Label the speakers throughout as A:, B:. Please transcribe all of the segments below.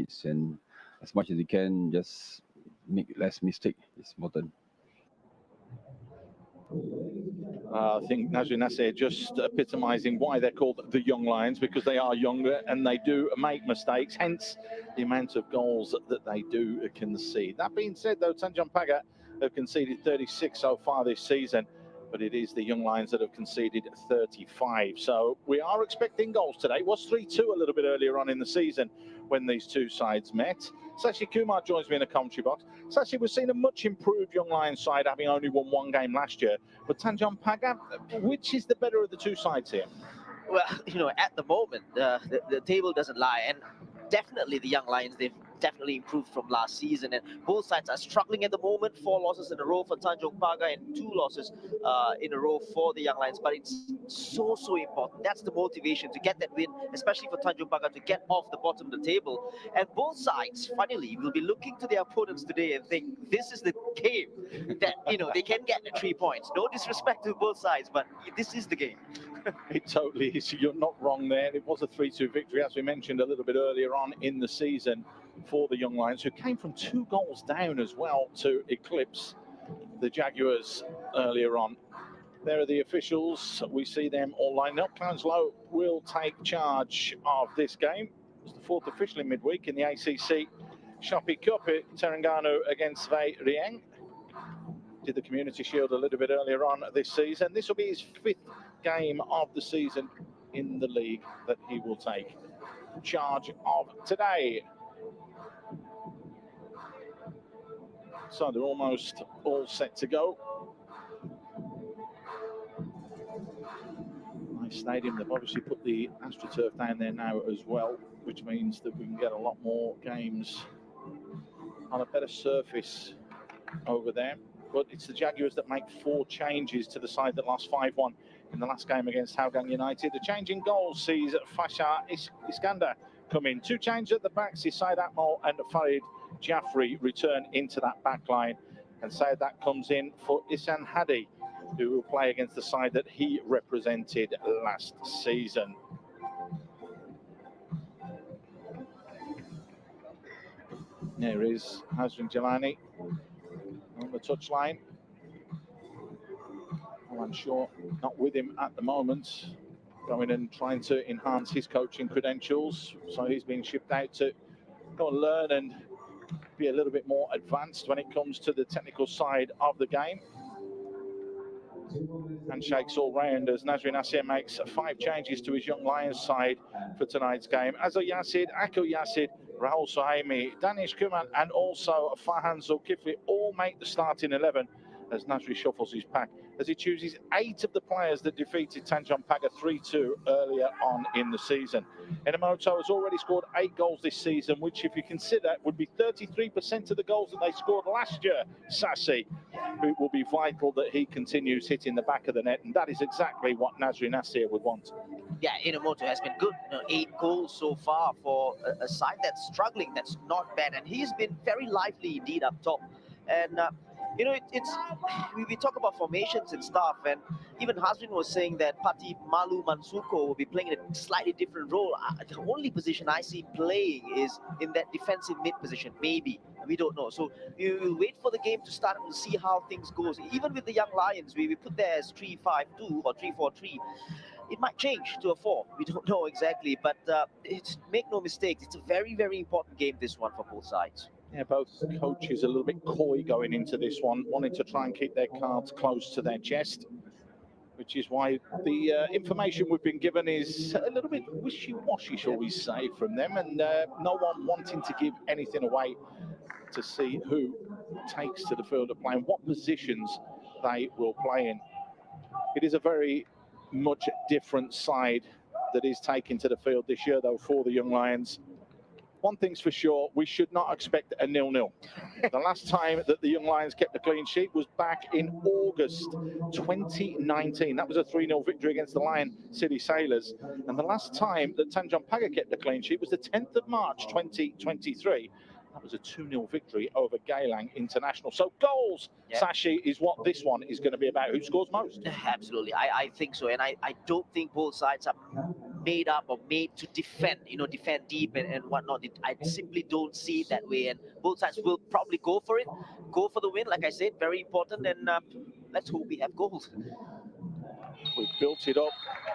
A: minutes, and as much as you can, just make less mistake. It's important.
B: I think Nazri Nasser just epitomising why they're called the Young Lions, because they are younger and they do make mistakes, hence the amount of goals that they do concede. That being said, though, Tanjong Pagar have conceded 36 so far this season, but it is the Young Lions that have conceded 35. So we are expecting goals today. It was 3-2 a little bit earlier on in the season when these two sides met. Sashi Kumar joins me in the commentary box. Sashi, we've seen a much improved Young Lions side, having only won one game last year. But Tanjong Pagar, which is the better of the two sides here?
C: Well, at the moment, the table doesn't lie. And definitely the Young Lions, they've definitely improved from last season, and both sides are struggling at the moment. 4 losses in a row for Tanjong Pagar and 2 losses in a row for the Young Lions, but it's so important. That's the motivation to get that win, especially for Tanjong Pagar to get off the bottom of the table. And both sides, funnily, will be looking to their opponents today and think this is the game that they can get the 3 points. No disrespect to both sides, but this is the game.
B: It totally is. You're not wrong there. It was a 3-2 victory, as we mentioned a little bit earlier on in the season, for the Young Lions, who came from 2 goals down as well to eclipse the Jaguars earlier on. There are the officials. We see them all lined up. Clarence Lowe will take charge of this game. It's the 4th official in midweek in the ACC Shopee Cup at Terengganu against Wei Rieng. Did the Community Shield a little bit earlier on this season. This will be his 5th game of the season in the league that he will take charge of today. So they're almost all set to go. Nice stadium. They've obviously put the AstroTurf down there now as well, which means that we can get a lot more games on a better surface over there. But it's the Jaguars that make 4 changes to the side that lost 5-1 in the last game against Hougang United. The change in goals sees Fasha Iskander come in. 2 changes at the back, see Syed Akmal and Farid Jaffrey return into that back line. And Syed that comes in for Isan Hadi, who will play against the side that he represented last season. There is Hazrin Jalani on the touchline. Alan Shaw not with him at the moment, going and trying to enhance his coaching credentials. So he's been shipped out to go and learn and be a little bit more advanced when it comes to the technical side of the game. Handshakes all round as Nazri Nasser makes 5 changes to his Young Lions side for tonight's game. Azar Yassid, Akil Yassid, Rahul Sohaimi, Danish Kuman and also Farhan Zulkifli all make the starting 11 as Nasri shuffles his pack, as he chooses 8 of the players that defeated Tanjong Pagar 3-2 earlier on in the season. Inamoto has already scored 8 goals this season, which, if you consider, would be 33% of the goals that they scored last year. Sassi, it will be vital that he continues hitting the back of the net, and that is exactly what Nazri Nasser would want.
C: Yeah, Inamoto has been good. 8 goals so far for a side that's struggling. That's not bad, and he's been very lively indeed up top. And we talk about formations and stuff, and even Hazrin was saying that Pati Malu Mansuko will be playing a slightly different role. The only position I see playing is in that defensive mid position, maybe. We don't know. So we will wait for the game to start and see how things goes. Even with the Young Lions, we put there as 3-5-2 or 3-4-3. It might change to a 4. We don't know exactly, but make no mistakes, it's a very, very important game, this one, for both sides.
B: Yeah, both coaches a little bit coy going into this one, wanting to try and keep their cards close to their chest, which is why the information we've been given is a little bit wishy-washy, shall we say, from them, and no one wanting to give anything away to see who takes to the field of play and what positions they will play in. It is a very much different side that is taking to the field this year, though, for the Young Lions. One thing's for sure, we should not expect a 0-0. The last time that the Young Lions kept a clean sheet was back in August 2019. That was a 3-0 victory against the Lion City Sailors. And the last time that Tanjong Pagar kept a clean sheet was the 10th of March 2023. That was a 2-0 victory over Geylang International. So goals, Sashi, is what this one is going to be about. Who scores most?
C: Absolutely, I think so. And I don't think both sides are made up or made to defend, defend deep and whatnot. I simply don't see it that way. And both sides will probably go for it, go for the win. Like I said, very important. And let's hope we have goals.
B: We've built it up.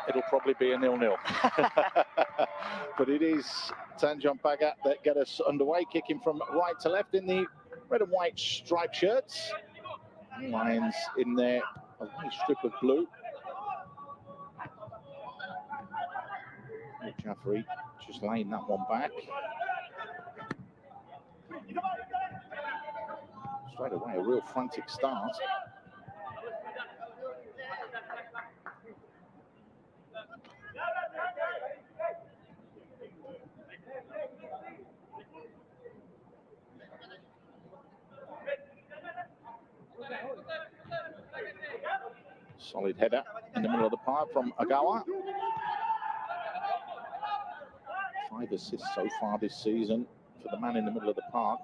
B: It'll probably be a 0-0. But it is Tanjong Pagar that get us underway, kicking from right to left in the red and white striped shirts. Lions in there, a nice strip of blue. Jaffrey just laying that one back. Straight away, a real frantic start. Solid header in the middle of the park from Ogawa. 5 assists so far this season for the man in the middle of the park.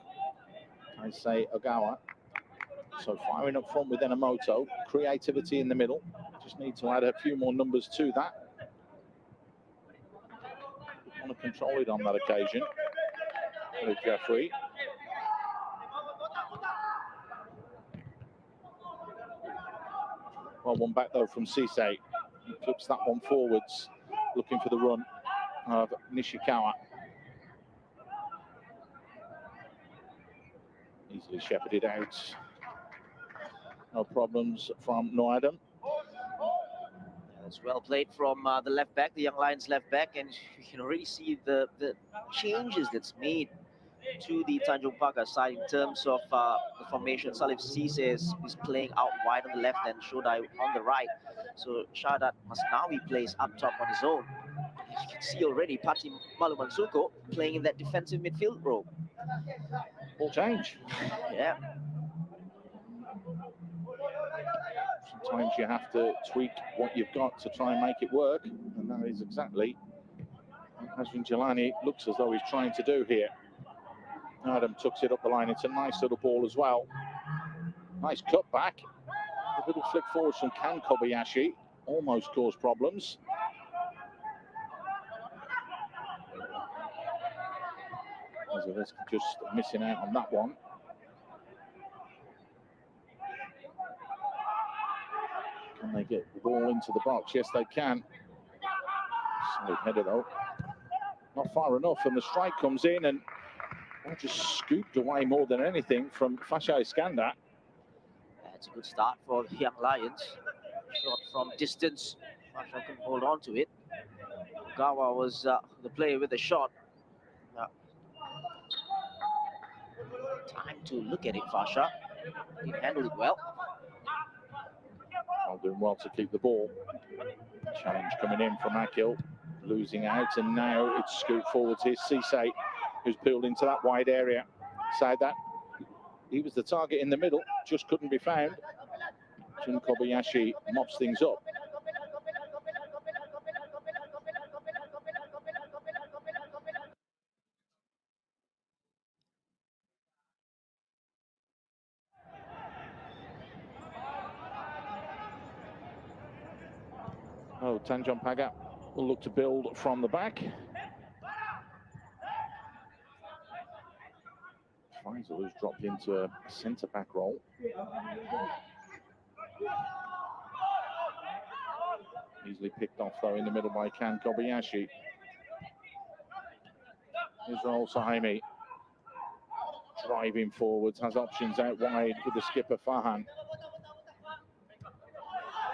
B: I say Ogawa. So firing up front with Enomoto. Creativity in the middle. Just need to add a few more numbers to that. Want to control it on that occasion. With Jeffrey. Well, one back though from Sise. He clips that one forwards, looking for the run of Nishikawa. Easily shepherded out. No problems from Noadam.
C: It's well played from the left back, the Young Lions left back, and you can already see the changes that's made to the Tanjong Pagar side in terms of the formation. Salif Cisse is playing out wide on the left and Shodai on the right. So Shadat Masnawi plays up top on his own. You can see already Pati Malumansuko playing in that defensive midfield role.
B: All change.
C: Yeah.
B: Sometimes you have to tweak what you've got to try and make it work, and that is exactly what Hazrin Jelani looks as though he's trying to do here. Adam tucks it up the line. It's a nice little ball as well. Nice cut back. A little flick forward from Kan Kobayashi. Almost caused problems. Azarisk just missing out on that one. Can they get the ball into the box? Yes, they can. Solid header though. Not far enough, and the strike comes in and just scooped away more than anything from Fashai Skanda.
C: That's a good start for the Young Lions. Shot from distance. Fasha couldn't hold on to it. Gawa was the player with the shot. Time to look at it, Fasha. He handled it well.
B: Doing well to keep the ball. Challenge coming in from Akil. Losing out, and now it's scooped forwards. Here's Sise, who's peeled into that wide area. Side that. He was the target in the middle, just couldn't be found. Jun Kobayashi mops things up. Oh, Tanjong Pagar will look to build from the back. Faisal has dropped into a centre-back role. Easily picked off, though, in the middle by Kan Kobayashi. Israel Sahimi driving forwards, has options out wide with the skipper Farhan.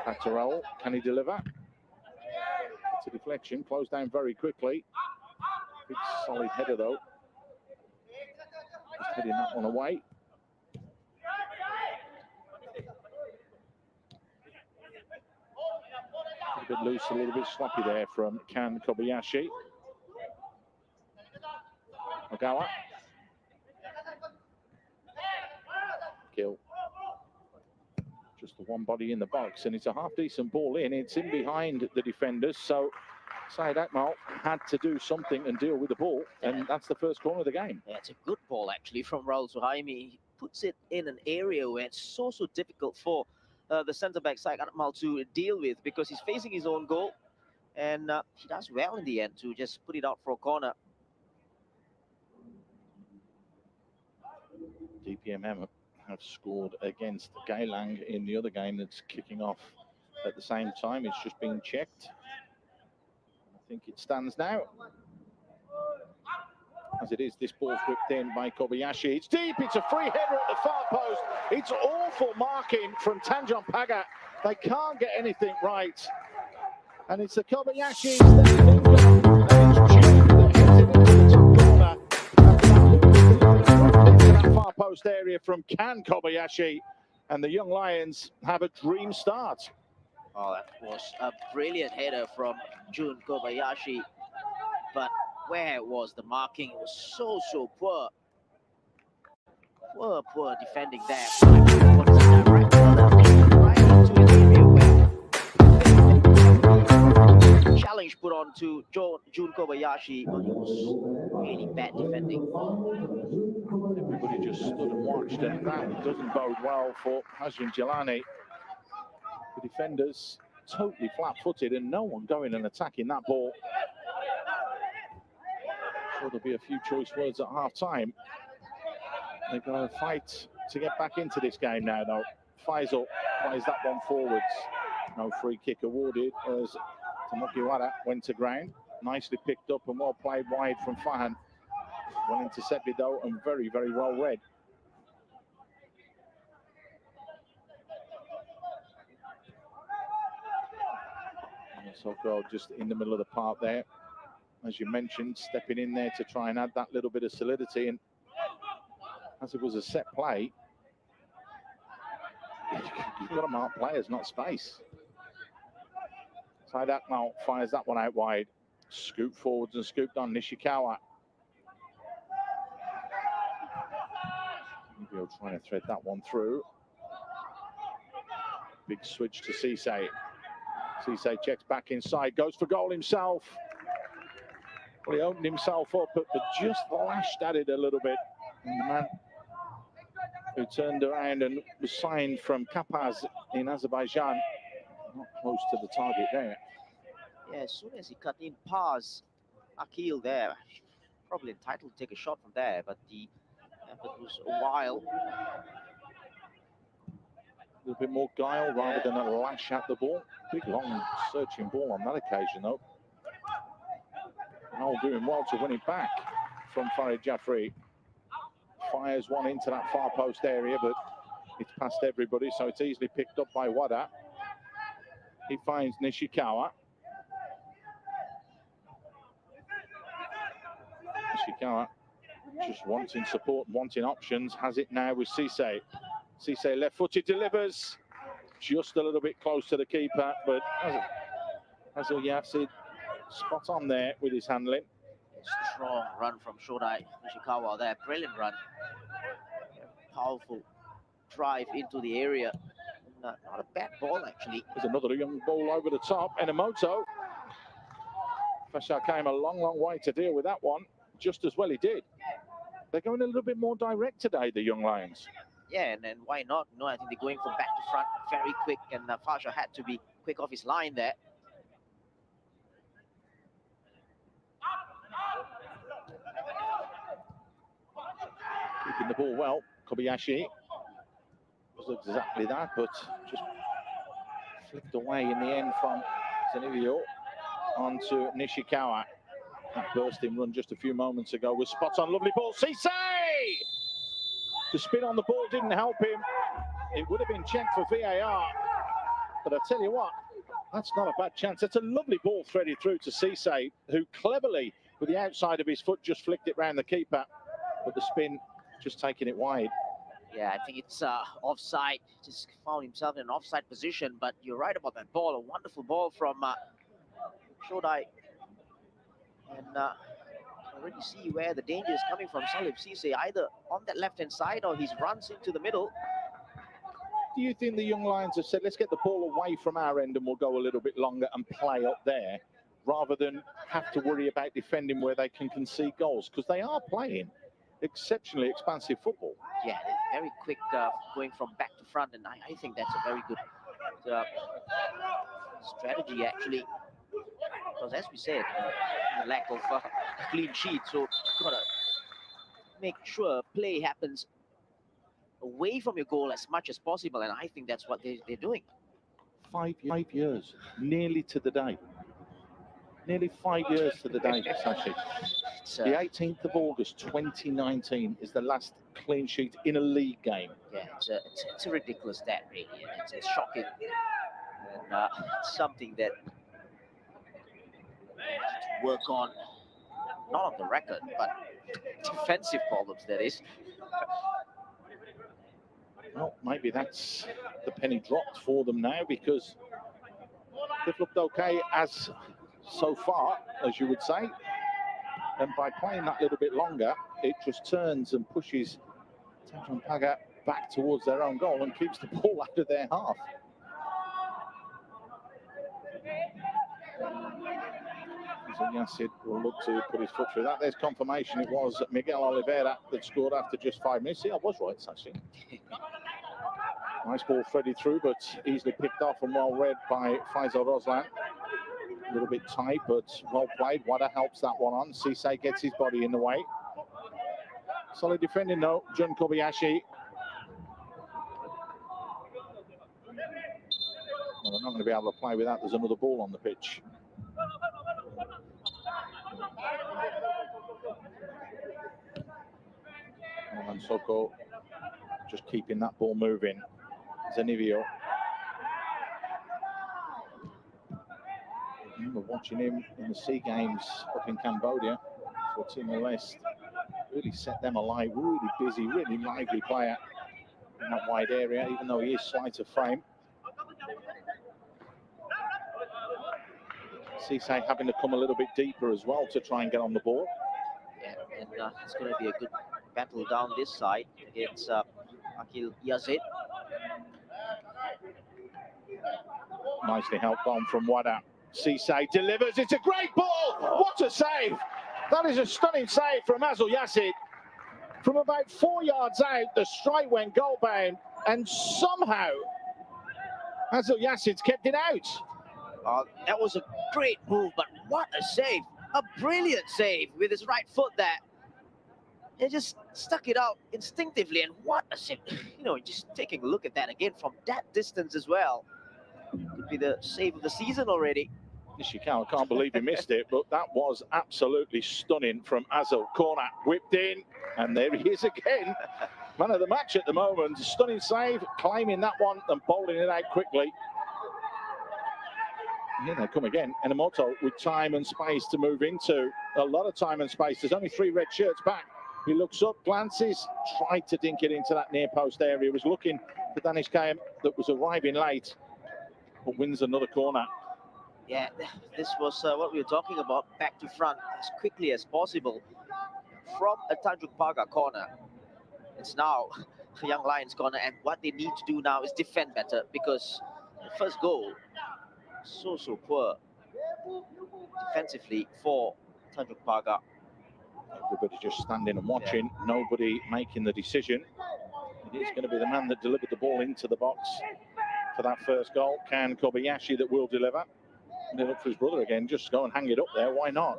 B: Patarel, can he deliver? It's a deflection, closed down very quickly. Big solid header though. Just heading that one away. A bit loose, a little bit sloppy there from Kan Kobayashi. Ogawa. Kill. Just the one body in the box, and it's a half-decent ball in. It's in behind the defenders, so Saeed Akmal had to do something and deal with the ball, and that's the first corner of the game.
C: Yeah, it's a good ball actually from Raul Suhaimi. He puts it in an area where it's so difficult for the centre-back Saeed Akmal to deal with, because he's facing his own goal, and he does well in the end to just put it out for a corner.
B: DPMM have scored against Geylang in the other game that's kicking off at the same time. It's just been checked. I think it stands now. As it is, this ball's whipped in by Kobayashi. It's deep, it's a free header at the far post. It's awful marking from Tanjong Pagar. They can't get anything right. And it's the Kobayashi that that far post area from Kan Kobayashi. And the Young Lions have a dream start.
C: Oh, that was a brilliant header from Jun Kobayashi. But where was the marking? It was so poor. Poor defending there. Challenge put on to Jun Kobayashi, but it was really bad defending.
B: Everybody just stood and watched, and that doesn't bode well for Hazrin Jelani. The defenders totally flat-footed and no one going and attacking that ball. Sure, there'll be a few choice words at half-time. They've got to fight to get back into this game now, though. Faisal plays that one forwards. No free kick awarded as Tamokiwara went to ground. Nicely picked up and well played wide from Fahan. Well intercepted, though, and very well read. Soko just in the middle of the park there. As you mentioned, stepping in there to try and add that little bit of solidity. And as it was a set play, you've got to mark players, not space. Saeed Akmal fires that one out wide. Scoop forwards and scooped on Nishikawa. Nibio trying to thread that one through. Big switch to Cisse. Cisse checks back inside, goes for goal himself. Well, he opened himself up, but just lashed at it a little bit. And the man who turned around and was signed from Kapaz in Azerbaijan, not close to the target there.
C: Yeah, as soon as he cut in past Akil there, probably entitled to take a shot from there, but the effort was a while.
B: A little bit more guile rather than a lash at the ball. Big, long, searching ball on that occasion, though. All doing well to win it back from Farid Jaffrey. Fires one into that far post area, but it's past everybody, so it's easily picked up by Wada. He finds Nishikawa. Nishikawa just wanting support, wanting options, has it now with Cisse. Cisse left-footed, delivers just a little bit close to the keeper, but Hazil Yafsid spot on there with his handling.
C: Strong run from Shodai Nishikawa there, brilliant run. Powerful drive into the area. Not a bad ball, actually.
B: There's another young ball over the top, Enomoto. Fashar came a long way to deal with that one, just as well he did. They're going a little bit more direct today, the Young Lions.
C: Yeah, and why not? No, I think they're going from back to front very quick, and Fashar had to be quick off his line there.
B: Keeping the ball well, Kobayashi was exactly that, but just flicked away in the end from Zenivio onto Nishikawa. That bursting run just a few moments ago was spot on, lovely ball, Cisse! The spin on the ball didn't help him. It would have been checked for VAR, but I tell you what, that's not a bad chance. It's a lovely ball threaded through to Cisse, who cleverly, with the outside of his foot, just flicked it round the keeper, but the spin just taking it wide.
C: Yeah, I think it's offside. Just found himself in an offside position, but you're right about that ball. A wonderful ball from Shodai. And already see where the danger is coming from Salif Cisse, either on that left-hand side or he runs into the middle.
B: Do you think the Young Lions have said, let's get the ball away from our end and we'll go a little bit longer and play up there? rather than have to worry about defending where they can concede goals, because they are playing exceptionally expansive football.
C: Yeah, very quick going from back to front, and I think that's a very good strategy actually. Because as we said, the lack of a clean sheet, so you've got to make sure play happens away from your goal as much as possible, and I think that's what they're doing.
B: 5 years, nearly to the day. Nearly 5 years to the day, Sashi. The 18th of August 2019 is the last clean sheet in a league game.
C: Yeah, it's a ridiculous stat, really, and it's shocking. And it's something that we need to work on, not on the record, but defensive problems, that is.
B: Well, maybe that's the penny dropped for them now, because they've looked okay as so far, as you would say. And by playing that little bit longer, it just turns and pushes Tanjong Pagar back towards their own goal and keeps the ball out of their half. So Yassid will look to put his foot through that. There's confirmation. It was Miguel Oliveira that scored after just 5 minutes. See, I was right, actually. Nice ball threaded through, but easily picked off and well read by Faisal Roslan. A little bit tight, but well played. Wada helps that one on. Sisay gets his body in the way. Solid defending though, Jun Kobayashi. Well, they're not going to be able to play with that. There's another ball on the pitch. And Soko just keeping that ball moving. Zanivio. I remember watching him in the SEA Games up in Cambodia for Timor-Leste. Really set them alight, really busy, really lively player in that wide area, even though he is slight of frame. Sisay having to come a little bit deeper as well to try and get on the ball.
C: Yeah, and it's going to be a good battle down this side against Akil Yazid.
B: Nicely helped on from Wada. Sisay delivers. It's a great ball. What a save. That is a stunning save from Azul Yazid. From about 4 yards out, the strike went goal bound, and somehow Azul Yazid's kept it out.
C: That was a great move, but what a save. A brilliant save with his right foot there. He just stuck it out instinctively, and what a save. You know, just taking a look at that again from that distance as well. Could be the save of the season already.
B: Nishikawa can't believe he missed it, but that was absolutely stunning from Azul. Corner whipped in, and there he is again. Man of the match at the moment. Stunning save, claiming that one and bowling it out quickly. Here they come again. Enomoto with time and space to move into. A lot of time and space. There's only 3 red shirts back. He looks up, glances, tried to dink it into that near post area. He was looking for Danish Kayam that was arriving late, but wins another corner.
C: Yeah, this was what we were talking about, back to front as quickly as possible from a Tanjong Pagar corner. It's now a Young Lions corner, and what they need to do now is defend better, because the first goal, so poor defensively for Tanjong Pagar.
B: Everybody just standing and watching, nobody making the decision. It is going to be the man that delivered the ball into the box for that first goal, Can Kobayashi, that will deliver. And he'll look for his brother again, just go and hang it up there, why not?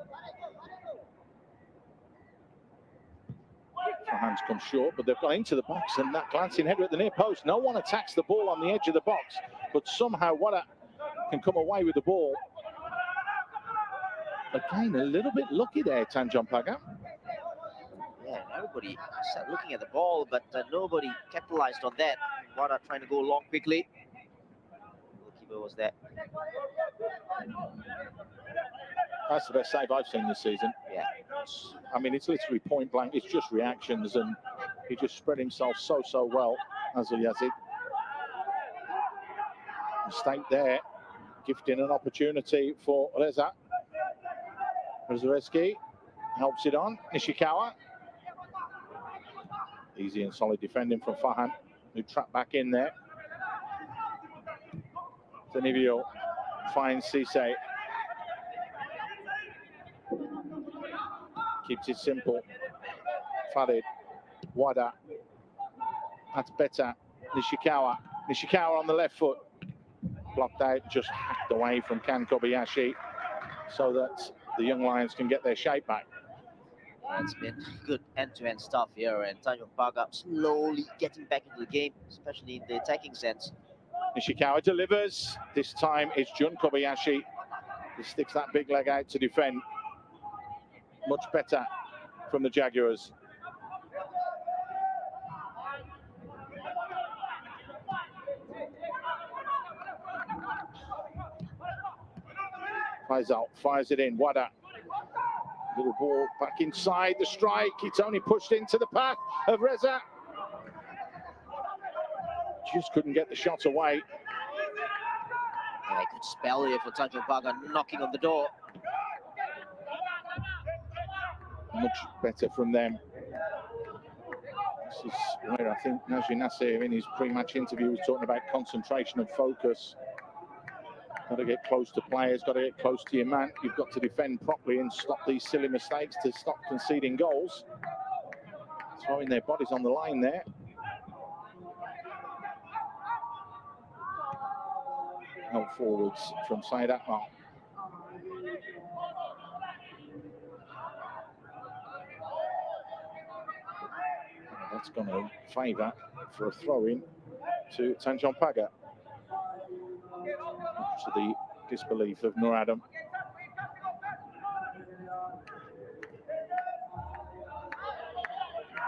B: Hands come short, but they've got into the box, and that glancing header at the near post. No one attacks the ball on the edge of the box, but somehow Wada can come away with the ball. Again, a little bit lucky there, Tanjong Pagar.
C: Yeah, everybody started looking at the ball, but nobody capitalized on that. Wada trying to go long quickly. Goalkeeper was there.
B: That's the best save I've seen this season.
C: Yeah.
B: I mean, it's literally point blank. It's just reactions, and he just spread himself so well, Azul Yazid. Mistake there, gifting an opportunity for Reza. Rezaretsky helps it on. Nishikawa. Easy and solid defending from Fahan, who trapped back in there. Zanivio finds Sisay. Keeps it simple. Farid, Wada. That's better. Nishikawa. Nishikawa on the left foot. Blocked out, just hacked away from Kan Kobayashi so that the Young Lions can get their shape back.
C: It's been good end-to-end stuff here, and Tanjong Pagar slowly getting back into the game, especially in the attacking sense.
B: Nishikawa delivers. This time it's Jun Kobayashi. He sticks that big leg out to defend. Much better from the Jaguars. Faisal fires it in. Wada. Little ball back inside the strike. It's only pushed into the path of Reza. Just couldn't get the shot away.
C: Yeah, a good spell here for Tanjong Pagar, knocking on the door.
B: Much better from them. This is where I think Najee Nasser in his pre-match interview was talking about concentration and focus. Got to get close to players, got to get close to your man. You've got to defend properly and stop these silly mistakes to stop conceding goals. Throwing their bodies on the line there. Out forwards from Said Akmal. That's going to favour for a throw-in to Tanjong Pagar. To the disbelief of Nur Adam.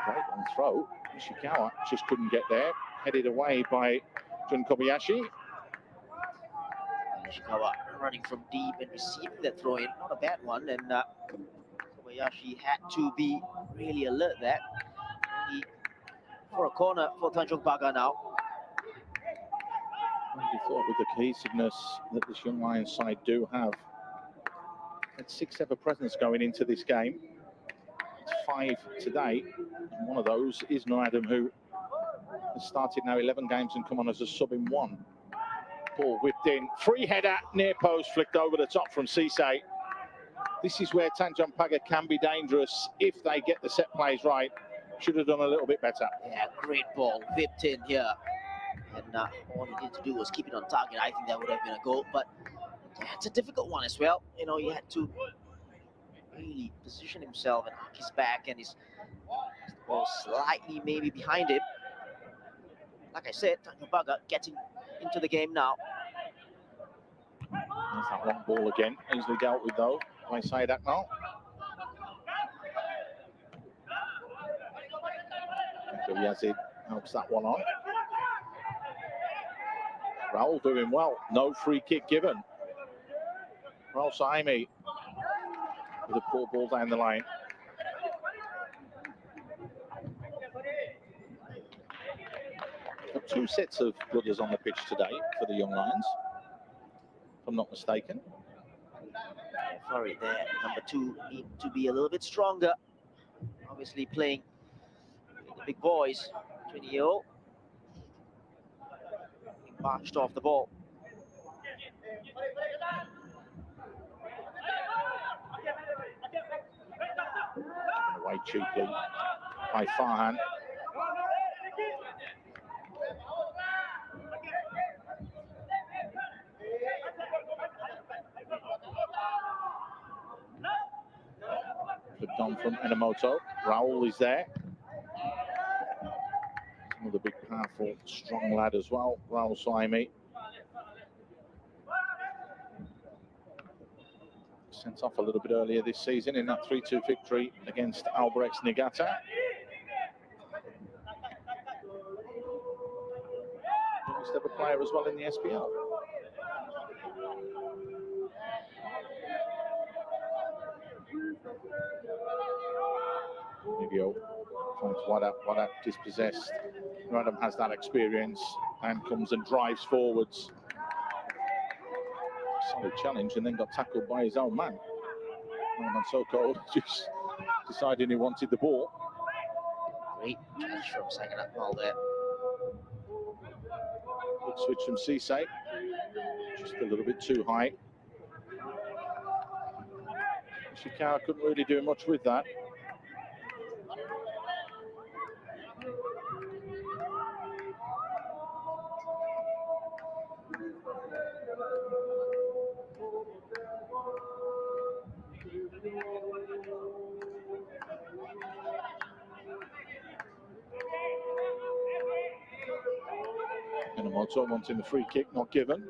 B: Great on throw. Ishikawa just couldn't get there. Headed away by Jun Kobayashi.
C: Ishikawa running from deep and receiving that throw-in. Not a bad one, and Kobayashi had to be really alert there. Only for a corner for Tanjong Pagar now.
B: You thought with the cohesiveness that this Young Lions side do have, had 6 ever presence going into this game. It's 5 today, and one of those is Nur Adam, who has started now 11 games and come on as a sub in 1. Ball whipped in, free header, near post, flicked over the top from Cisse. This is where Tanjong Pagar can be dangerous if they get the set plays right. Should have done a little bit better.
C: Yeah, great ball, whipped in here. And all he needed to do was keep it on target. I think that would have been a goal, but yeah, it's a difficult one as well. You know, he had to really position himself and arc his back, and his ball slightly maybe behind him. Like I said, Tanjong Pagar getting into the game now.
B: There's that long ball again, easily dealt with though by Said Akmal. Yazid helps that one on. Raul doing well, no free kick given. Raul Saimi with a poor ball down the line. Got 2 sets of brothers on the pitch today for the Young Lions, if I'm not mistaken.
C: Sorry, there, number 2 need to be a little bit stronger. Obviously playing with the big boys, 20-year-old. Marched off the ball.
B: Away cheaply by Farhan. Flipped on from Enomoto. Raul is there. Another big, powerful, strong lad as well, Raul Saimi. Sent off a little bit earlier this season in that 3-2 victory against Albrechts Niigata. Youngest ever player as well in the SPL. Nivio finds Wada dispossessed. Radam has that experience and comes and drives forwards. Solid challenge, and then got tackled by his own man. Soko just deciding he wanted the ball.
C: Great catch from Sagan Akmal there.
B: Good switch from Cisse. Just a little bit too high. Ishikawa couldn't really do much with that. Minamoto wanting the free kick, not given.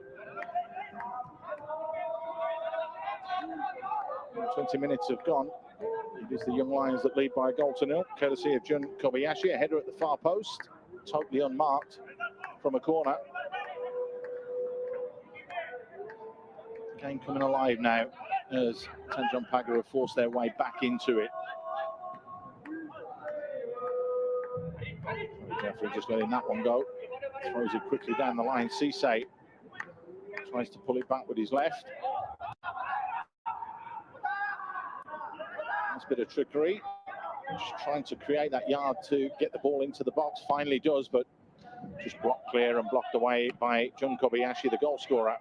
B: 20 minutes have gone. It is the Young Lions that lead by a goal to 0, courtesy of Jun Kobayashi. A header at the far post, totally unmarked from a corner. Game coming alive now as Tanjong Pagar have forced their way back into it. Jeffrey just letting that one go. Throws it quickly down the line. Cisse tries to pull it back with his left. Nice bit of trickery. Just trying to create that yard to get the ball into the box. Finally does, but just blocked clear and blocked away by Jun Kobayashi, the goal scorer.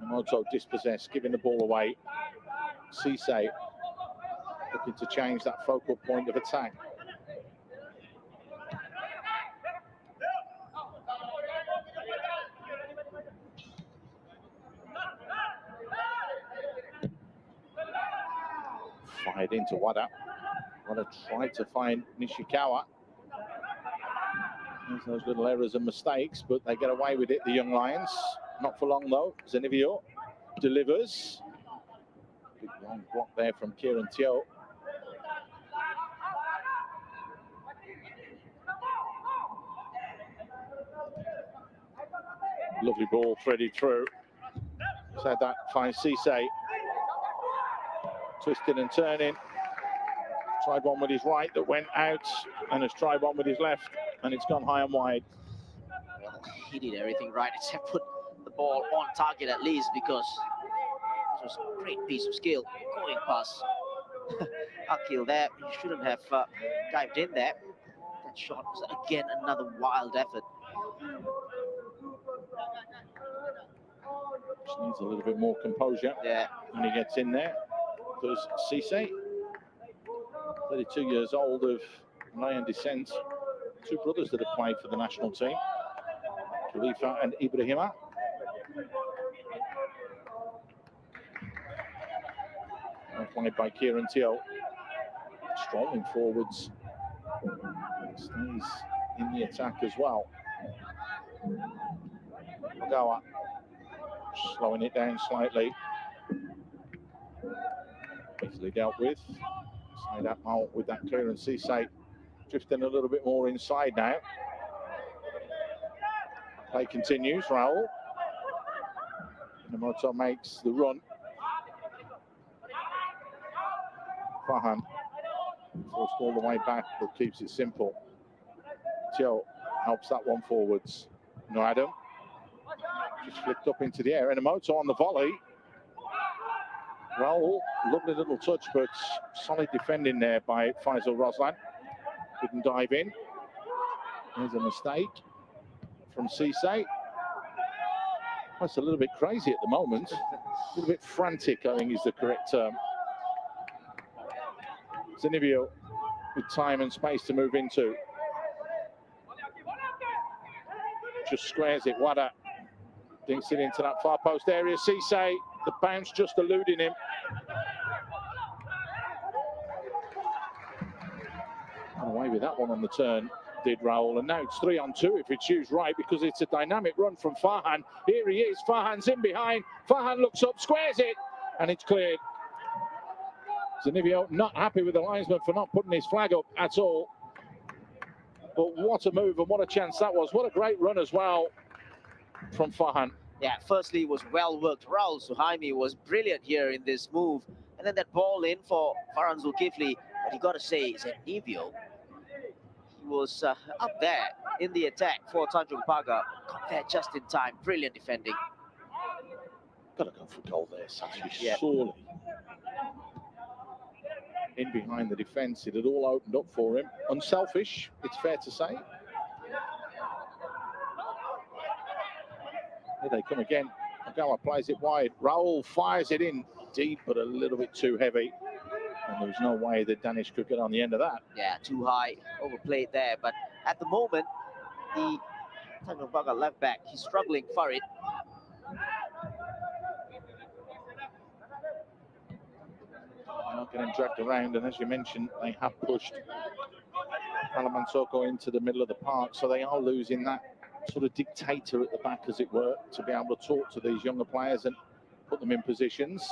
B: Moto dispossessed, giving the ball away. Cisse looking to change that focal point of attack. Fired into Wada. Wada tried to find Nishikawa. There's those little errors and mistakes, but they get away with it, the Young Lions. Not for long, though. Zenivio delivers. Big long block there from Kieran Teo. Lovely ball threaded through. Said that finds Cisse. Twisting and turning. Tried one with his right that went out, and has tried one with his left, and it's gone high and wide.
C: Well, he did everything right except put the ball on target at least, because it was a great piece of skill going past Akil there. He shouldn't have dived in there. That shot was again another wild effort.
B: Just needs a little bit more composure.
C: Yeah.
B: When he gets in there. Does Cisse, 32 years old, of Malayan descent. Two brothers that have played for the national team, Khalifa and Ibrahima. Played by Kieran Teo. Strolling forwards. Stays in the attack as well. Ogawa slowing it down slightly. Easily dealt with. Side up out with that clearance. Cisse drifting a little bit more inside now. Play continues. Raul. Minamoto makes the run. Fahan forced all the way back, but keeps it simple. Teo helps that one forwards. No Adam. Just flicked up into the air. Minamoto on the volley. Raul, lovely little touch, but solid defending there by Faisal Roslan. Couldn't dive in. There's a mistake from Cisse. That's a little bit crazy at the moment. A little bit frantic, I think is the correct term. Zenivio with time and space to move into. Just squares it. Wada dinks it into that far post area. Cisse, the bounce just eluding him. Got away with that one on the turn, did Raul. And now it's 3-on-2 if we choose right, because it's a dynamic run from Farhan. Here he is. Farhan's in behind. Farhan looks up, squares it, and it's cleared. Zenivio not happy with the linesman for not putting his flag up at all. But what a move and what a chance that was. What a great run as well from Farhan.
C: Yeah, firstly, it was well worked. Raul Suhaimi was brilliant here in this move. And then that ball in for Farhan Zulkifli. But you got to say, Zenivio, he was up there in the attack for Tanjong Pagar. Got there just in time. Brilliant defending.
B: Got to go for goal there, Sachi,
C: Yeah.
B: surely. In behind the defence, it had all opened up for him. Unselfish, it's fair to say. Here they come again. Ogawa plays it wide. Raul fires it in deep, but a little bit too heavy. And there was no way that Danish could get on the end of that.
C: Yeah, too high, overplayed there. But at the moment, the Tanjong Pagar left back, he's struggling for it.
B: They're not getting dragged around, and as you mentioned, they have pushed Alamansoko into the middle of the park, so they are losing that sort of dictator at the back, as it were, to be able to talk to these younger players and put them in positions.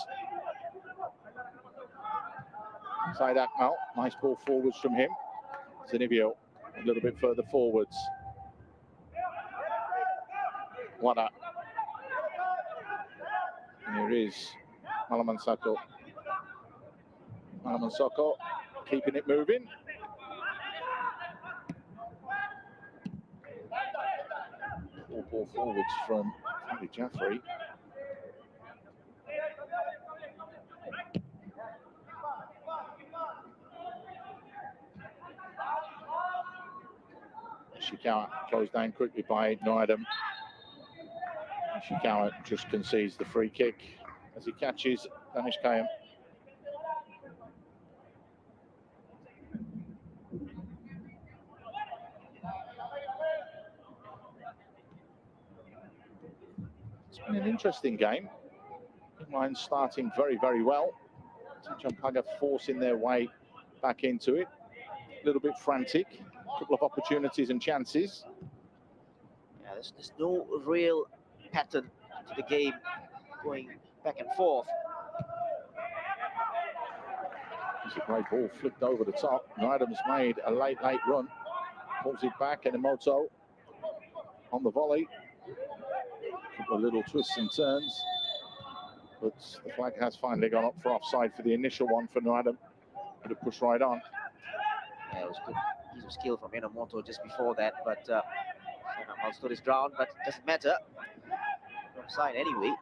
B: Said Akmal, nice ball forwards from him. Zenivio a little bit further forwards. Wada. Here is Alamansoko. Alamansoko keeping it moving. Ball forwards from Fadi Jaffrey. Ishikawa closed down quickly by Noidam. Ishikawa just concedes the free kick as he catches Danish Kayam. It's been an interesting game. Mine starting very, very well. Tanjong Pagar forcing their way back into it. A little bit frantic. A couple of opportunities and chances.
C: Yeah, there's no real pattern to the game going back and forth.
B: It's a great ball flicked over the top. Noidam's made a late run. Pulls it back, and Emoto on the volley. A couple of little twists and turns. But the flag has finally gone up for offside for the initial one for Noidam. But it pushed right on.
C: Yeah, it was good piece of skill from Enomoto just before that, but Senam stood his ground, but it doesn't matter. Offside anyway.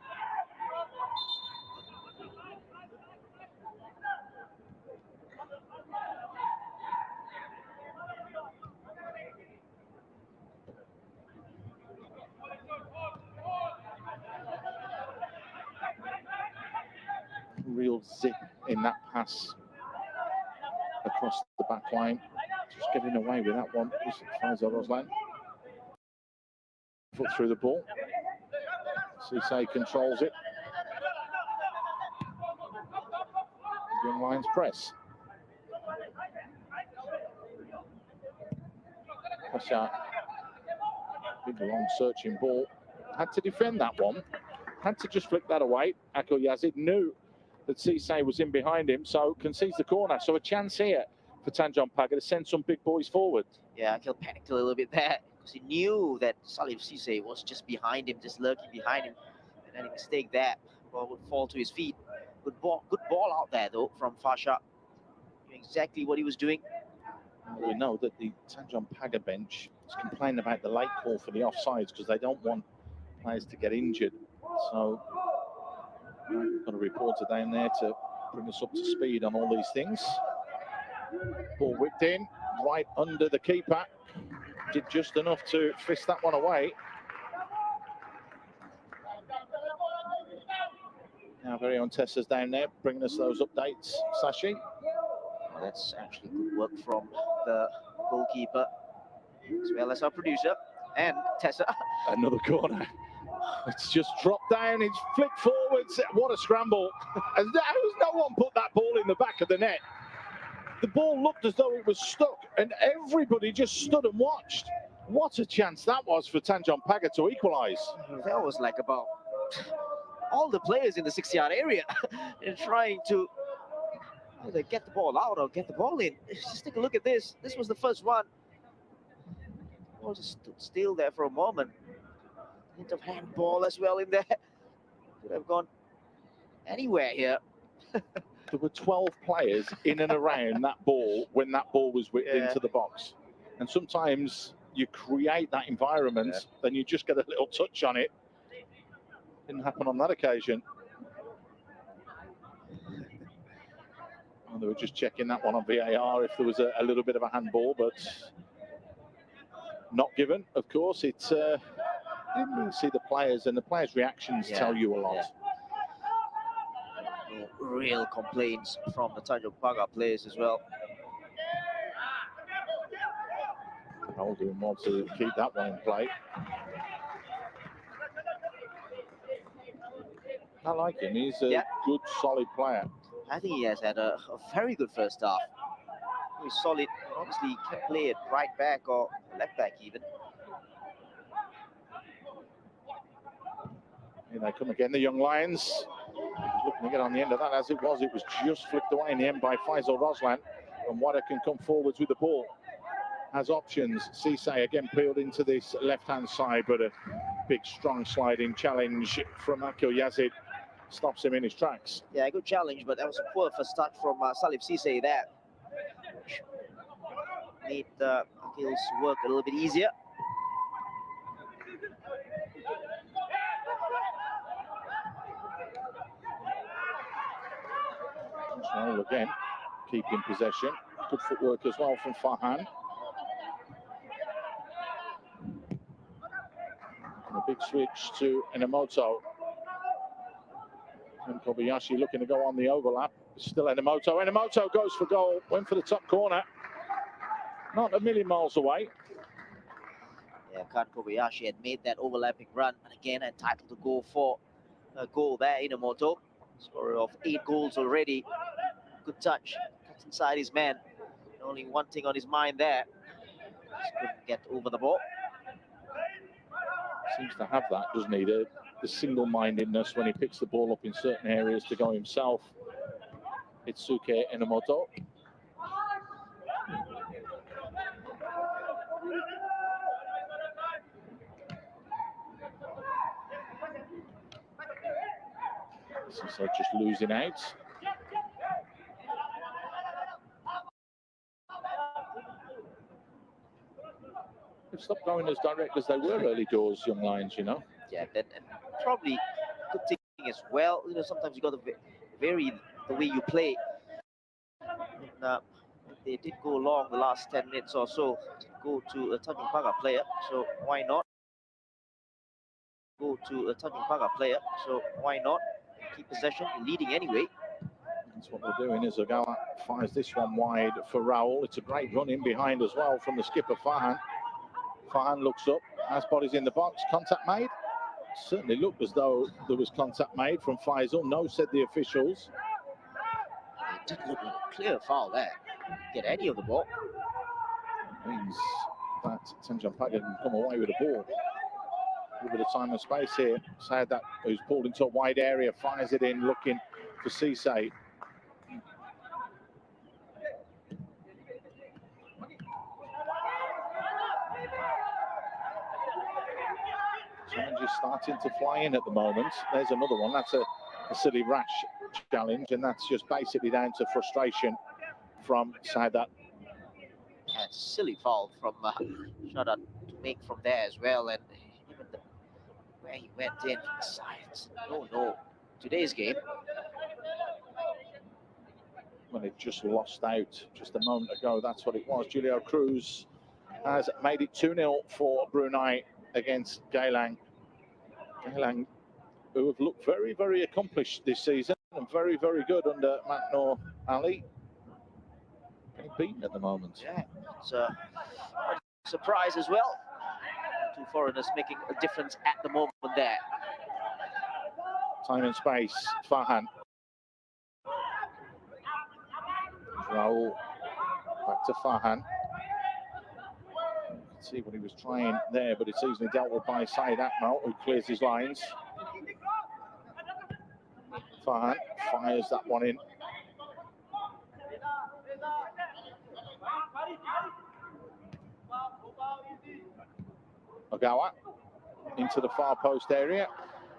B: Real zip in that pass across the back line. Just getting away with that one. Faisal Roslan. Foot through the ball. Cisse controls it. Young Lions press. Kasha, big long searching ball. Had to defend that one. Had to just flick that away. Akil Yazid knew that Cisse was in behind him, so concedes the corner. So a chance here for Tanjong Pagar to send some big boys forward.
C: Yeah, Akil panicked a little bit there because he knew that Salif Cisse was just behind him, just lurking behind him. And any mistake there, ball would fall to his feet. Good ball out there though from Fasha. Doing exactly what he was doing.
B: We know that the Tanjong Pagar bench is complaining about the late call for the offsides because they don't want players to get injured. So we've got a reporter down there to bring us up to speed on all these things. Ball whipped in, right under the keeper. Did just enough to fist that one away. Now very own Tessa's down there, bringing us those updates. Sashi.
C: Well, that's actually good work from the goalkeeper, as well as our producer and Tessa.
B: Another corner. It's just dropped down, it's flicked forwards. What a scramble. No one put that ball in the back of the net. The ball looked as though it was stuck, and everybody just stood and watched. What a chance that was for Tanjong Pagar to equalise.
C: That was like about all the players in the 6-yard area and trying to either get the ball out or get the ball in. Just take a look at this. This was the first one. The ball just stood still there for a moment. Hint of handball as well in there. Could have gone anywhere here.
B: There were 12 players in and around that ball when that ball was whipped into the box. And sometimes you create that environment, then you just get a little touch on it. Didn't happen on that occasion. Well, they were just checking that one on VAR if there was a little bit of a handball, but not given, of course. It's didn't really see the players, and the players' reactions tell you a lot.
C: No real complaints from the Tanjong Pagar players as well.
B: I'll do more to keep that one in play. I like him. He's a good, solid player.
C: I think he has had a very good first half. He's solid, Obviously, he can play it right back or left back even.
B: Here they come again, the young Lions. Looking to get on the end of that. As it was just flicked away in the end by Faisal Roslan. And Wada can come forwards with the ball. Has options. Cisse again peeled into this left-hand side, but a big, strong sliding challenge from Akil Yazid stops him in his tracks.
C: Yeah, good challenge, but that was a poor first touch from Salif Cisse there. Made Akil's work a little bit easier.
B: So again, keeping possession. Good footwork as well from Farhan. And a big switch to Enomoto. And Kobayashi looking to go on the overlap. Still Enomoto. Enomoto goes for goal. Went for the top corner. Not a million miles away.
C: Yeah, Kan Kobayashi had made that overlapping run, and again entitled to go for a goal there. Enomoto, scorer of 8 goals already. Good touch, cut inside his man. Only one thing on his mind there. Just couldn't get over the ball.
B: Seems to have that, doesn't he? The single-mindedness when he picks the ball up in certain areas to go himself. Itsuke Enomoto. So just losing out. They've stopped going as direct as they were early doors, young Lions, you know.
C: Yeah, and probably good thing as well. You know, sometimes you got to vary the way you play. And, they did go long the last 10 minutes or so to go to a Tanjong Pagar player, so why not? Go to a Tanjong Pagar player, so why not? Keep possession, leading anyway.
B: That's what they're doing. As Ogawa fires this one wide for Raul. It's a great run in behind as well from the skipper Farhan. Farhan looks up, has bodies in the box. Contact made. Certainly looked as though there was contact made from Faisal. No, said the officials.
C: It did look like a clear foul there. Get any of the ball.
B: Means that Tanjong Pagar can come away with the ball. A little bit of time and space here. Sadat, who's pulled into a wide area, fires it in, looking for Cisse. Challenges starting to fly in at the moment. There's another one. That's a silly rash challenge, and that's just basically down to frustration from Sadat.
C: Yeah, silly foul from Shadat to make from there as well, and even where he went in from the sides. No. Today's game.
B: Well, it just lost out just a moment ago. That's what it was. Julio Cruz has made it 2-0 for Brunei against Geylang. Geylang, who have looked very, very accomplished this season and very, very good under Matnor Ali. Getting beaten at the moment.
C: Yeah, it's a surprise as well. 2 foreigners making a difference at the moment there.
B: Time and space, Farhan. Raul back to Farhan. See what he was trying there, but it's easily dealt with by Said Akmal, who clears his lines. Farhan fires that one in. Ogawa into the far post area.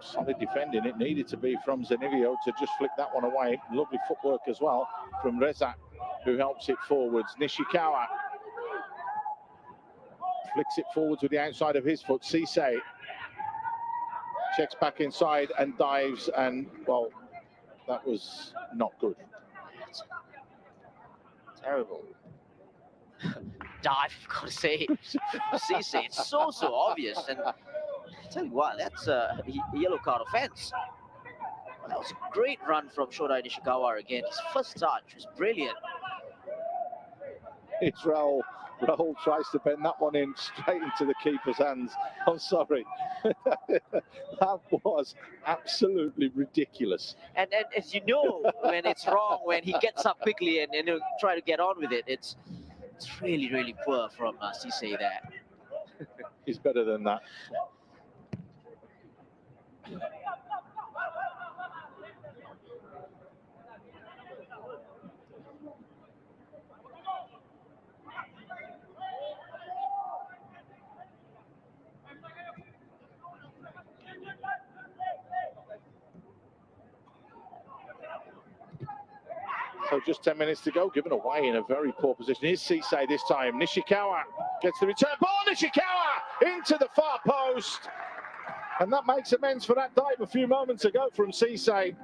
B: Solid defending. It needed to be from Zenivio to just flick that one away. Lovely footwork as well from Reza, who helps it forwards. Nishikawa flicks it forwards with the outside of his foot. Cisse checks back inside and dives, and well, that was not good.
C: Terrible. Dive, I've got to say. Cisse, it's so obvious. And I tell you what, that's a yellow card offense. Well, that was a great run from Shodai Nishikawa again. His first touch was brilliant.
B: It's Raul. Raul tries to bend that one in straight into the keeper's hands. I'm sorry. That was absolutely ridiculous.
C: And as you know, when it's wrong, when he gets up quickly and try to get on with it, it's It's really, really poor from Cisse there.
B: He's better than that. So just 10 minutes to go, given away in a very poor position. Here's Cisse this time. Nishikawa gets the return ball. Nishikawa into the far post. And that makes amends for that dive a few moments ago from Cisse.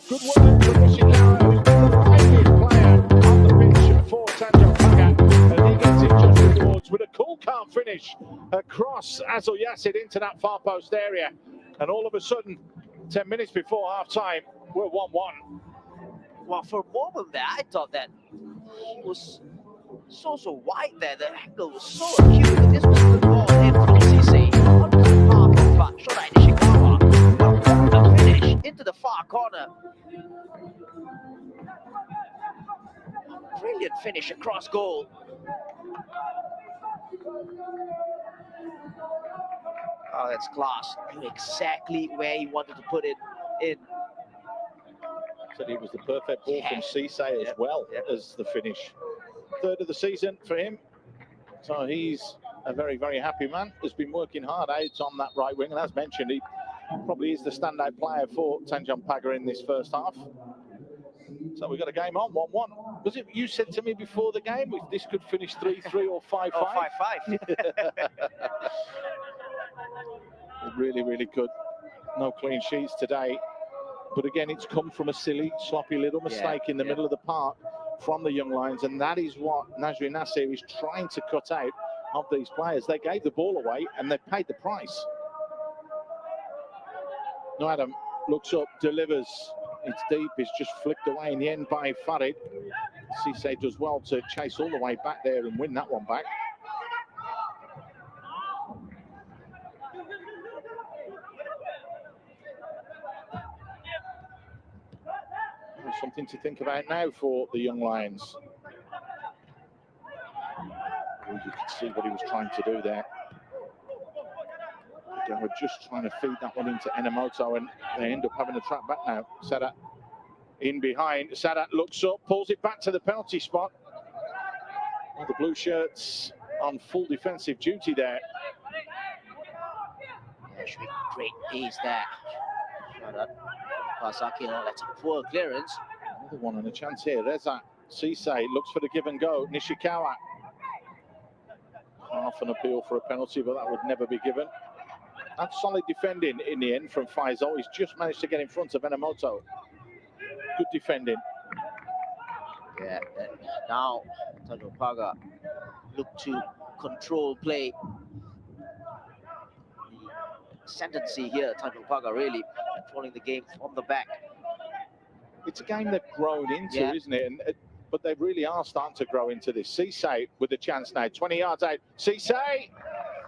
B: Good work from Nishikawa, who's been the liveliest player on the pitch for Tanjong Pagar. And he gets his just rewards with a cool, calm finish across Azul Yassid into that far post area. And all of a sudden, 10 minutes before half-time, we're 1-1.
C: Well, for a moment there, I thought that he was so wide there. The angle was so acute. But this was a good ball in from Cisse. On the path of Shorai Nishikawa. But the finish into the far corner. Brilliant finish across goal. Oh, that's class. Knew exactly where he wanted to put it in.
B: Said it was the perfect ball from Cisse as well as the finish. Third of the season for him. So he's a very, very happy man. Has been working hard out on that right wing. And as mentioned, he probably is the standout player for Tanjong Pagar in this first half. So we've got a game on, 1-1. Was it you said to me before the game if this could finish 3-3 or 5-5?
C: Oh, 5-5.
B: It really, really could. No clean sheets today. But again, it's come from a silly, sloppy little mistake in the middle of the park from the young lions. And that is what Nasri Nasir is trying to cut out of these players. They gave the ball away and they paid the price. No, Adam looks up, delivers. It's deep. It's just flicked away in the end by Farid. Cisse does well to chase all the way back there and win that one back. Something to think about now for the young lions. You can see what he was trying to do there. They were just trying to feed that one into Enomoto, and they end up having a trap back now. Sadat in behind. Sadat looks up, pulls it back to the penalty spot. Well, the blue shirts on full defensive duty there.
C: Yeah, should be great pace there. Pasaki, that's a poor clearance.
B: Another one and a chance here. There's that. Cisse looks for the give and go. Nishikawa. Half an appeal for a penalty, but that would never be given. That's solid defending in the end from Faisal. He's just managed to get in front of Enomoto. Good defending.
C: Yeah, now Tanjong Pagar look to control play. The ascendancy here, Tanjong Pagar really controlling the game from the back.
B: It's a game they've grown into, isn't it? But they really are starting to grow into this. Cisse with a chance now, 20 yards out. Cisse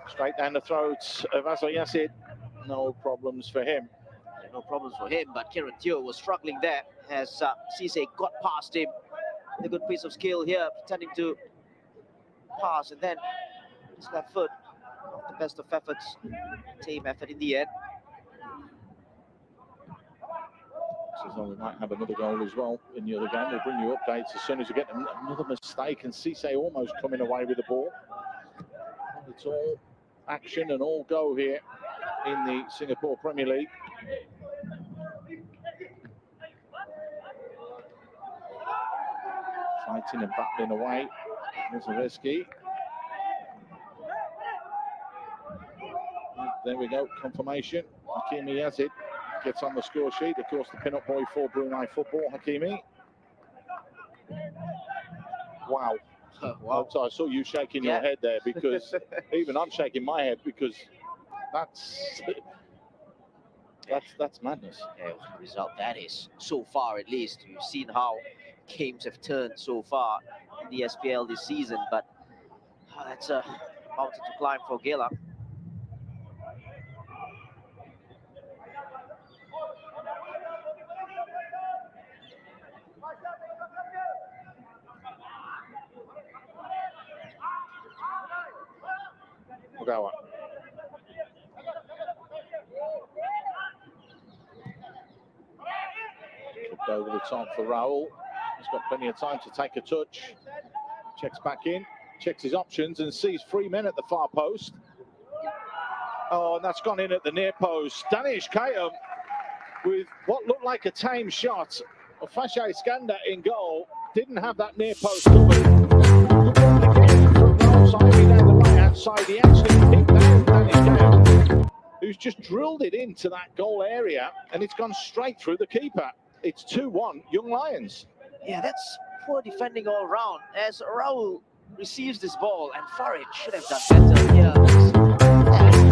B: straight down the throat of Azul Yassid. No problems for him.
C: No problems for him, but Kieran Teo was struggling there as Cisse got past him. A good piece of skill here, pretending to pass, and then his left foot, the best of efforts, team effort in the end.
B: So we might have another goal as well in the other game. We'll bring you updates as soon as we get another mistake, and Cisse almost coming away with the ball. It's all action and all go here in the Singapore Premier League. Fighting and battling away. Mazoreski. There we go, confirmation. Hakimi Yazid gets on the score sheet. Of course, the pin-up boy for Brunei football, Hakimi. Wow.
C: Wow.
B: So I saw you shaking your head there, because even I'm shaking my head, because that's madness.
C: Yeah, the result that is, so far at least. We've seen how games have turned so far in the SPL this season, but that's a mountain to climb for Gela.
B: Ogawa. Kicked over the top for Raul. He's got plenty of time to take a touch. Checks back in, checks his options and sees 3 men at the far post. Oh, and that's gone in at the near post. Danish Kayum with what looked like a tame shot. Fasha Iskander in goal. Didn't have that near post covered. From Raul Saidi down the right hand side, he actually picked out Danish Kayum, who's just drilled it into that goal area, and it's gone straight through the keeper. It's 2-1 Young Lions.
C: Yeah, that's poor defending all round. As Raul receives this ball, and Farid should have done better here. There's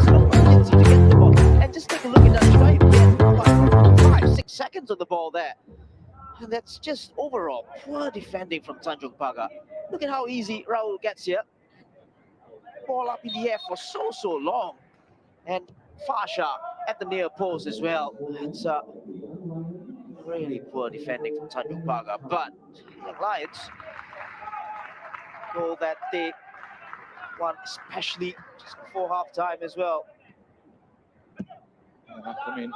C: no urgency to get the ball. And just take a look at that try. Get 5-6 seconds on the ball there. And that's just overall poor defending from Tanjong Pagar. Look at how easy Raul gets here. Ball up in the air for so long. And Fasha at the near post as well. It's really poor defending from Tanjong Pagar. But the Lions, goal that they won, especially just before half time as well.
B: And that come in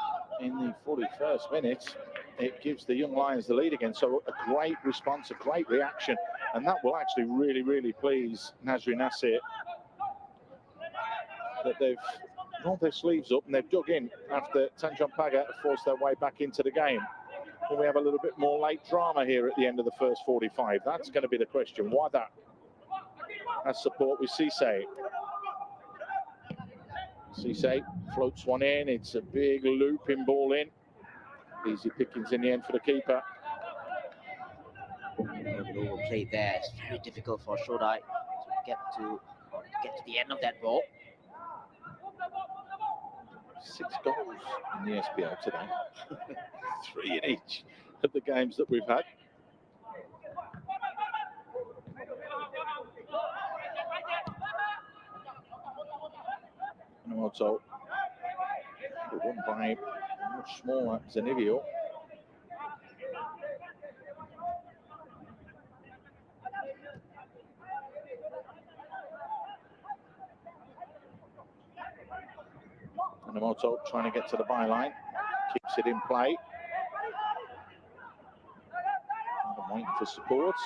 B: the 41st minute. It gives the Young Lions the lead again. So a great response, a great reaction. And that will actually really please Nasri Nasir, that they've rolled their sleeves up and they've dug in after Tanjong Pagar forced their way back into the game. Will we have a little bit more late drama here at the end of the first 45? That's going to be the question. Why that? Has support with Cisse. Cisse floats one in. It's a big looping ball in. Easy pickings in the end for the keeper.
C: Overplayed there. It's very difficult for Shodai to get to the end of that ball.
B: 6 goals in the SPL today. 3 in each of the games that we've had. And also won by a much smaller Zenivio. Minamoto trying to get to the byline, keeps it in play. And waiting for support.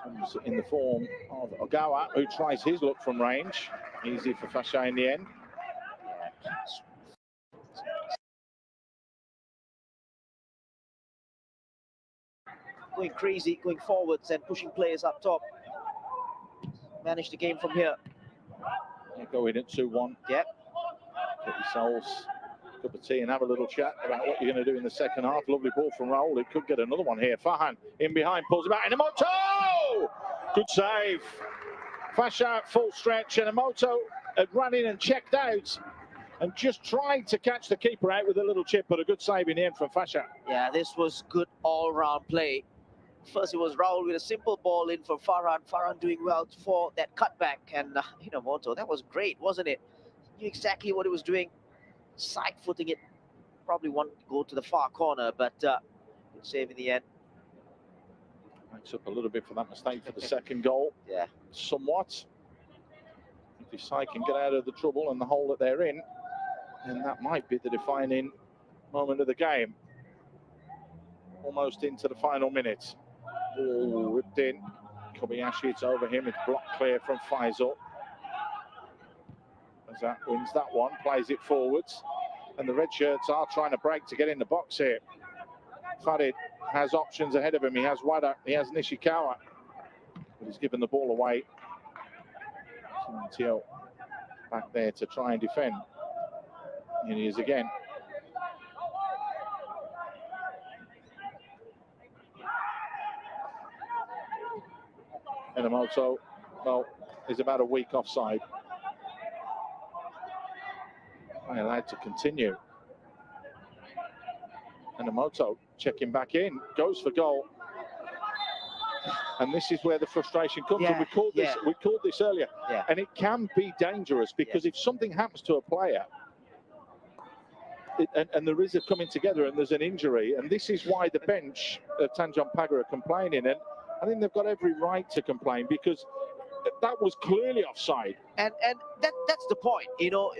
B: Comes in the form of Ogawa, who tries his look from range. Easy for Fasha in the end.
C: Going crazy, going forwards and pushing players up top. Manage the game from here.
B: You go in at 2-1.
C: Yep.
B: Get yourselves a cup of tea and have a little chat about what you're going to do in the second half. Lovely ball from Raul. It could get another one here. Fahan in behind, pulls it back. Inamoto! Good save. Fasha full stretch. Inamoto had run in and checked out and just tried to catch the keeper out with a little chip, but a good save in the end from Fasha.
C: Yeah, this was good all-round play. First, it was Raul with a simple ball in for Farhan. Farhan doing well for that cutback. And Inamoto, that was great, wasn't it? Knew exactly what he was doing. Side-footing it. Probably wanted to go to the far corner, but good save in the end.
B: Makes up a little bit for that mistake for the second goal.
C: Yeah.
B: Somewhat. If his side can get out of the trouble and the hole that they're in, then that might be the defining moment of the game. Almost into the final minute. Oh, ripped in. Kobayashi, it's over him. It's blocked clear from Faisal. As that wins that one, plays it forwards. And the red shirts are trying to break to get in the box here. Farid has options ahead of him. He has Wada, he has Nishikawa. But he's given the ball away. Tio back there to try and defend. And he is again. Inamoto, well, is about a week offside. They're allowed to continue. Inamoto checking back in, goes for goal. And this is where the frustration comes.
C: Yeah,
B: and we called this earlier.
C: Yeah.
B: And it can be dangerous because if something happens to a player, and there is a coming together and there's an injury, and this is why the bench of Tanjong Pagar are complaining. And I think they've got every right to complain because that was clearly offside.
C: And that's the point. You know,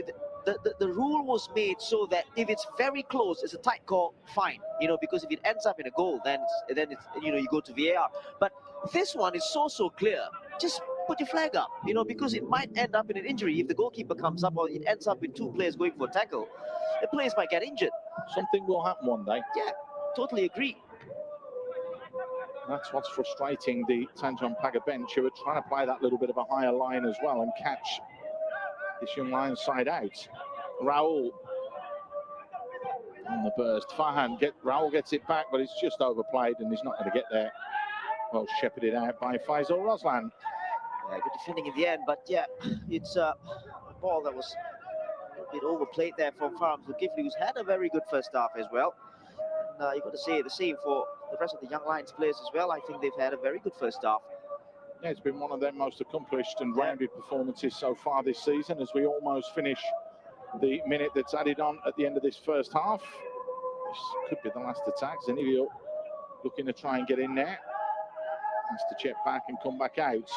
C: the rule was made so that if it's very close, it's a tight call, fine. You know, because if it ends up in a goal, then it's you know, you go to VAR. But this one is so clear. Just put your flag up, you know, because it might end up in an injury if the goalkeeper comes up, or it ends up with two players going for a tackle. The players might get injured.
B: Something will happen one day.
C: Yeah, totally agree.
B: That's what's frustrating the Tanjong Pagar bench, who are trying to play that little bit of a higher line as well and catch this young Lions side out. Raul on the burst. Raul gets it back, but it's just overplayed and he's not going to get there. Well shepherded out by Faisal Roslan.
C: Yeah, good defending in the end, but yeah, it's a ball that was a bit overplayed there from Farham Zulkifli, who's had a very good first half as well. And you've got to say the same for the rest of the young Lions players as well. I think they've had a very good first half.
B: Yeah, it's been one of their most accomplished and rounded performances so far this season, as we almost finish the minute that's added on at the end of this first half. This could be the last attack. Zenivio looking to try and get in there. Has to check back and come back out.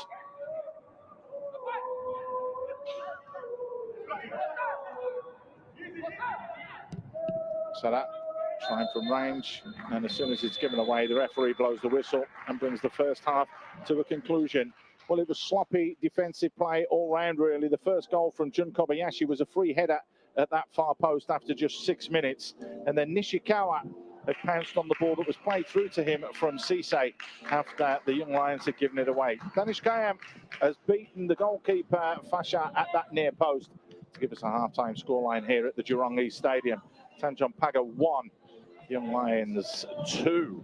B: So that trying from range, and as soon as it's given away, the referee blows the whistle and brings the first half to a conclusion. Well, it was sloppy defensive play all round, really. The first goal from Jun Kobayashi was a free header at that far post after just 6 minutes, and then Nishikawa had pounced on the ball that was played through to him from Cisse after the young Lions had given it away. Danish Kayam has beaten the goalkeeper Fasha at that near post to give us a half-time scoreline here at the Jurong East Stadium. Tanjong Pagar 1, Young Lions 2.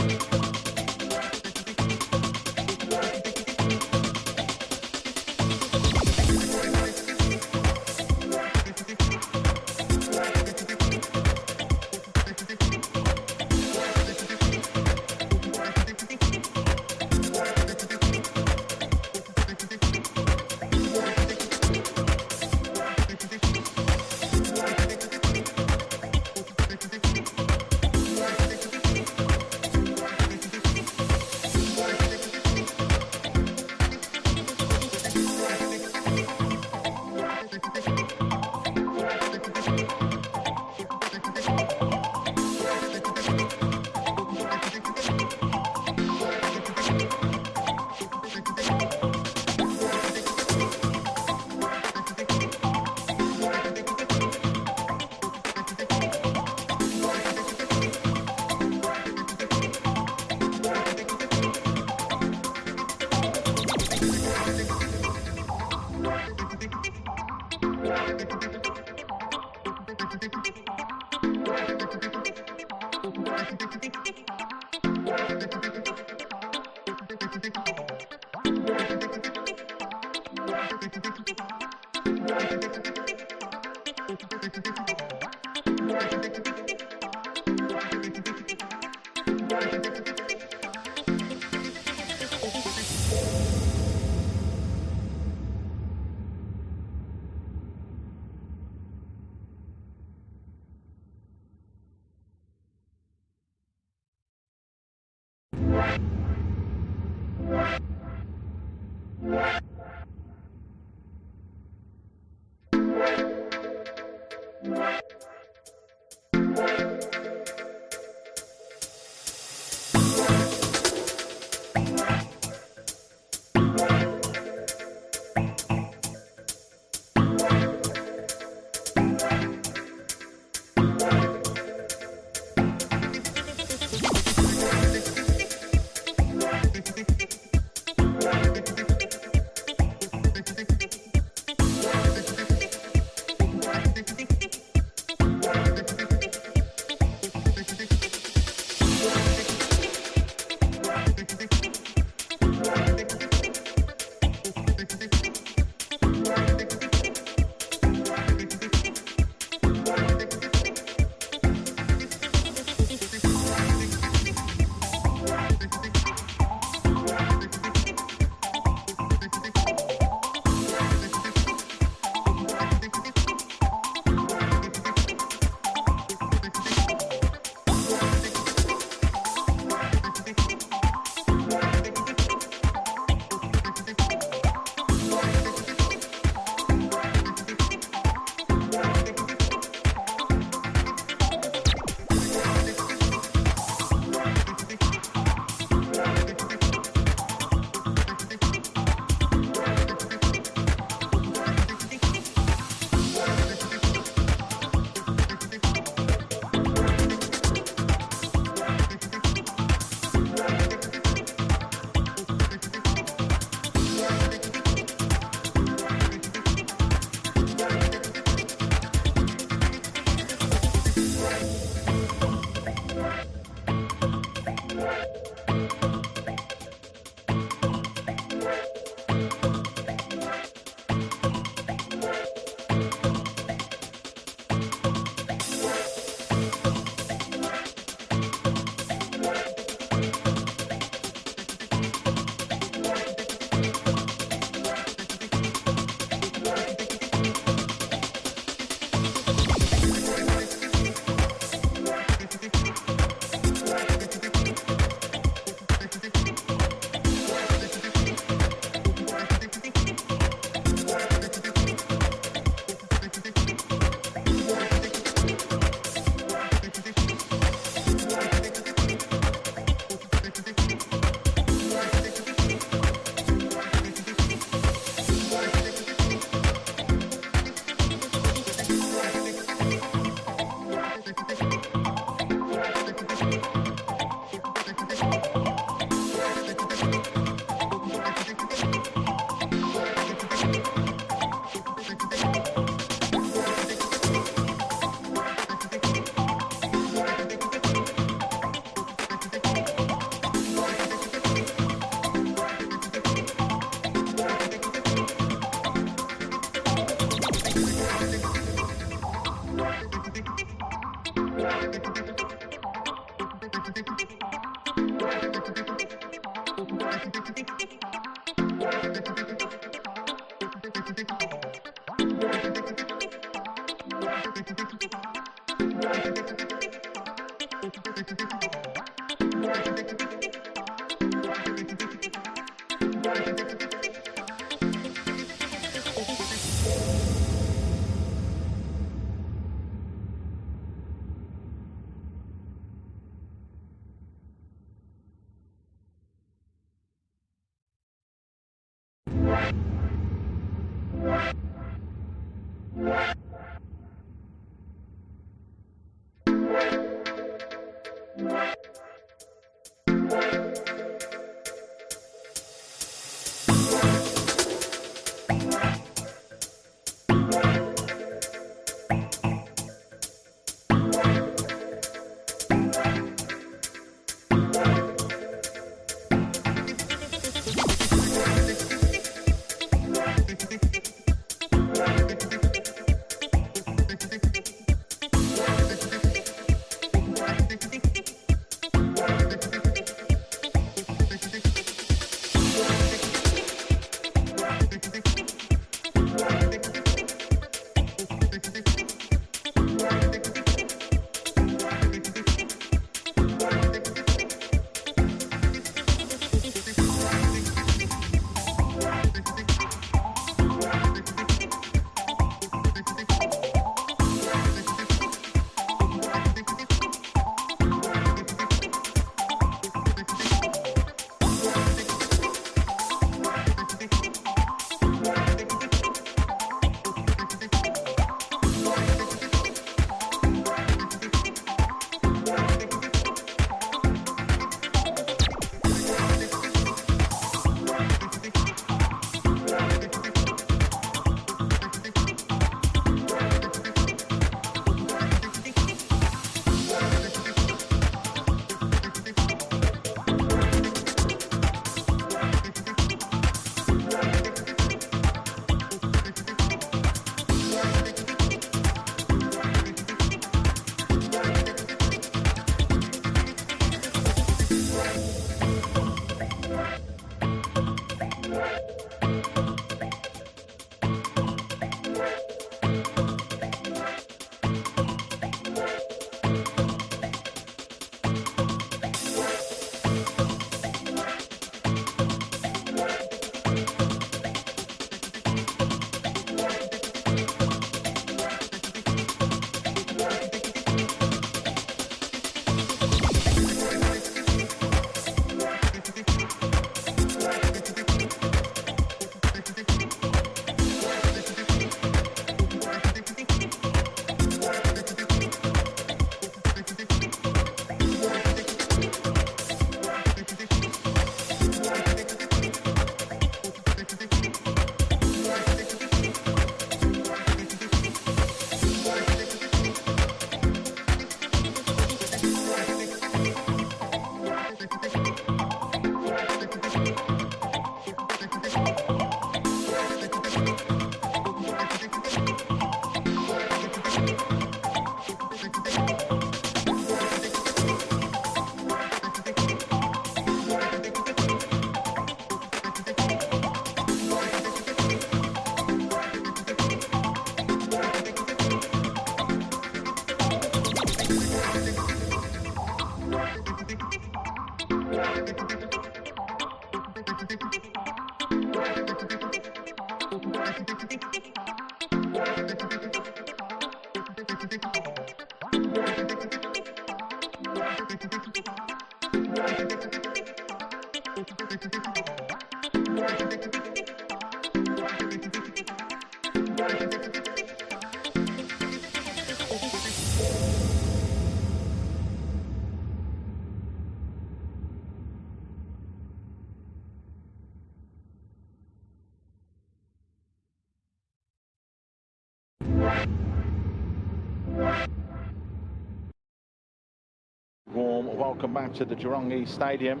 B: Warm welcome back to the Tanjong East Stadium.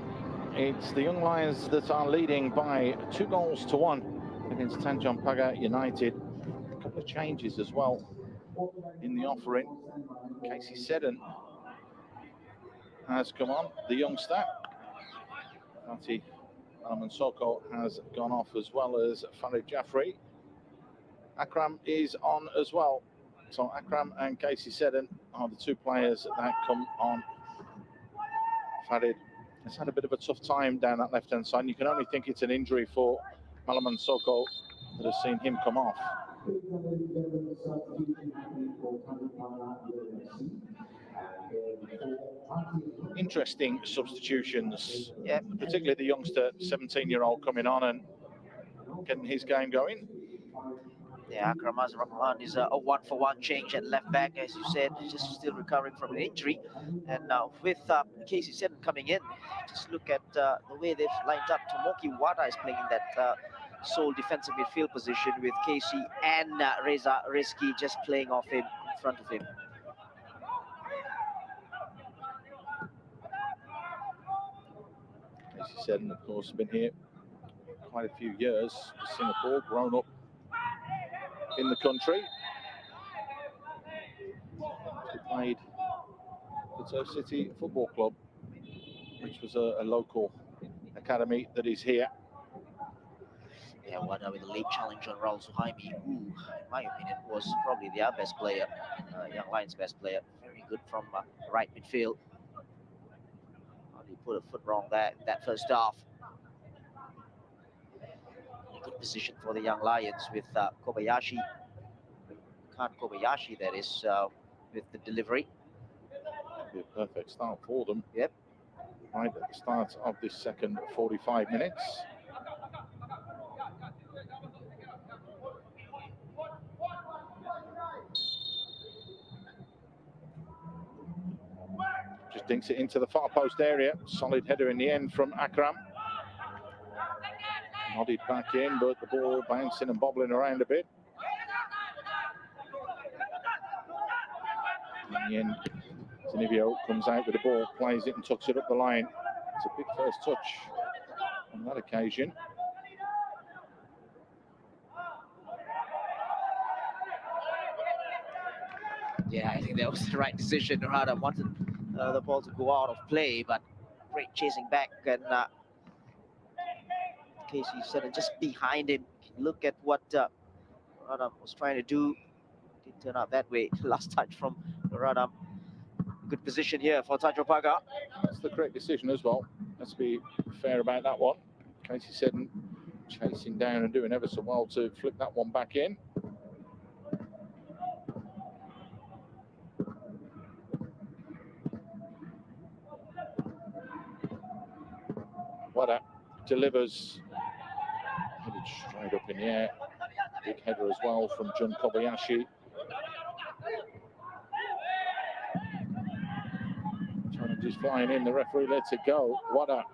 B: It's the Young Lions that are leading by 2-1 against Tanjong Pagar United. A couple of changes as well in the offering. Casey Seddon has come on, the youngster. Fatih Soko has gone off, as well as Farid Jaffrey. Akram is on as well. So Akram and Casey Seddon are the two players that come on. Farid has had a bit of a tough time down that left-hand side. You can only think it's an injury for Malaman Soko that has seen him come off. Interesting substitutions,
C: Yeah,
B: particularly the youngster 17-year-old coming on and getting his game going.
C: Yeah, Akram Rahman is a one-for-one change at left back, as you said, just still recovering from an injury. And now with Casey Seddon coming in, just look at the way they've lined up. Tomoki Wada is playing in that sole defensive midfield position, with Casey and Reza Rizki just playing off him, in front of him.
B: Casey Seddon, of course, has been here quite a few years. Singapore, grown up in the country. He played for Turf City Football Club, which was a local academy that is here.
C: Yeah, Wada with a late challenge on Raul Suhaimi, who, in my opinion, was probably their best player, Young Lions' best player. Very good from right midfield. He put a foot wrong there in that first half. A good position for the Young Lions with Kobayashi. Khan Kobayashi, that is, with the delivery.
B: Be a perfect start for them.
C: Yep.
B: Right at the start of this second 45 minutes. Just dinks it into the far post area. Solid header in the end from Akram. Nodded back in, but the ball bouncing and bobbling around a bit. In the end, Zanivio comes out with the ball, plays it and tucks it up the line. It's a big first touch on that occasion.
C: Yeah, I think that was the right decision. Narada wanted the ball to go out of play, but great chasing back, and Casey Seddon just behind him. Look at what Narada was trying to do. Didn't turn out that way. Last touch from Narada. Good position here for Tanjong Pagar.
B: That's the correct decision as well. Let's be fair about that one. Casey Seddon chasing down and doing ever so well to flip that one back in. Wada delivers, headed straight up in the air. Big header as well from Jun Kobayashi. Challenge is flying in, the referee lets it go. Wada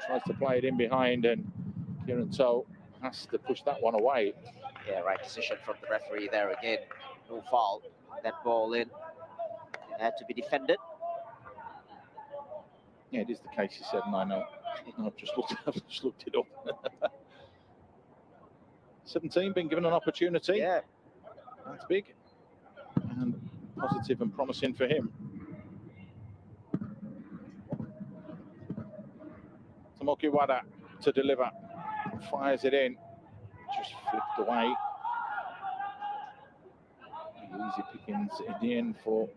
B: tries to play it in behind, and Kieran Toe has to push that one away.
C: Yeah, right decision from the referee there again. No foul. That ball in. It had to be defended.
B: Yeah, it is the case, he said, and I know. I've just looked it up. 17 been given an opportunity.
C: Yeah.
B: That's big and positive and promising for him. Tomoki Wada to deliver, fires it in, just flicked away. Easy pickings in the end for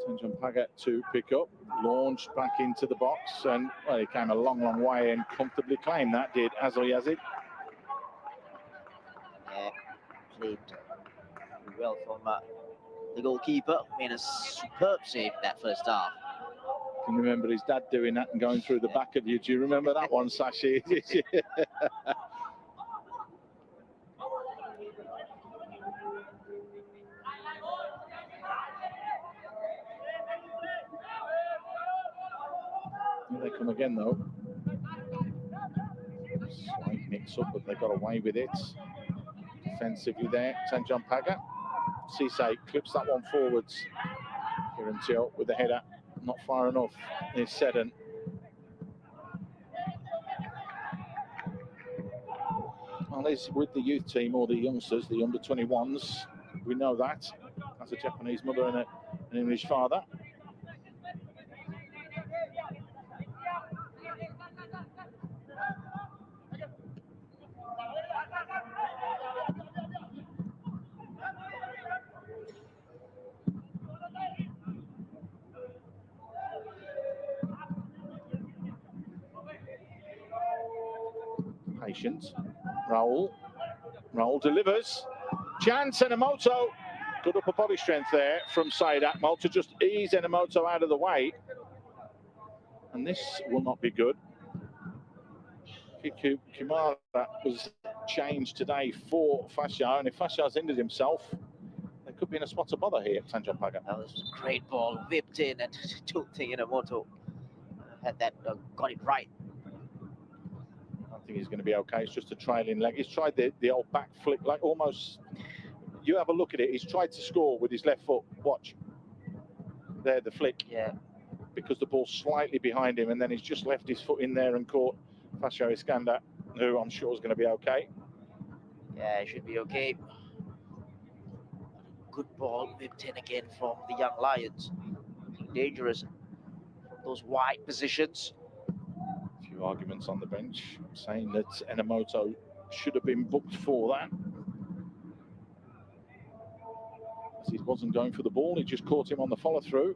B: Tanjong Pagar to pick up, launched back into the box, and well, he came a long, long way and comfortably claimed that, did Azal Yazid.
C: Yeah, played well from the goalkeeper. Made a superb save in that first half.
B: Can you remember his dad doing that and going through the back of you? Do you remember that one, Sashi? Here they come again, though. Slight mix up, but they got away with it. defensively there, Tanjong Pagar. Cisse clips that one forwards. Kieran Teo with the header, not far enough. Is Seddon. Well, he's with the youth team or the youngsters, the under 21s. We know that. As a Japanese mother and an English father. Patient. Raul delivers. Chance Enomoto. Good upper body strength there from Said Akmal to just ease Enomoto out of the way. And this will not be good. Kimara was changed today for Fasha, and if Fasha's injured himself, there could be in a spot of bother here at Tanjong Pagar.
C: That was a great ball, whipped in, and don't think Enomoto had that, got it right.
B: I think he's going to be okay. It's just a trailing leg. He's tried the old back flick, like almost. You have a look at it. He's tried to score with his left foot. Watch. There, the flick.
C: Yeah.
B: Because the ball's slightly behind him, and then he's just left his foot in there and caught Fasho Iskandar, who I'm sure is going to be okay.
C: Yeah, it should be okay. Good ball whipped in again from the young Lions. Dangerous from those wide positions.
B: A few arguments on the bench saying that Enomoto should have been booked for that. As he wasn't going for the ball, he just caught him on the follow through.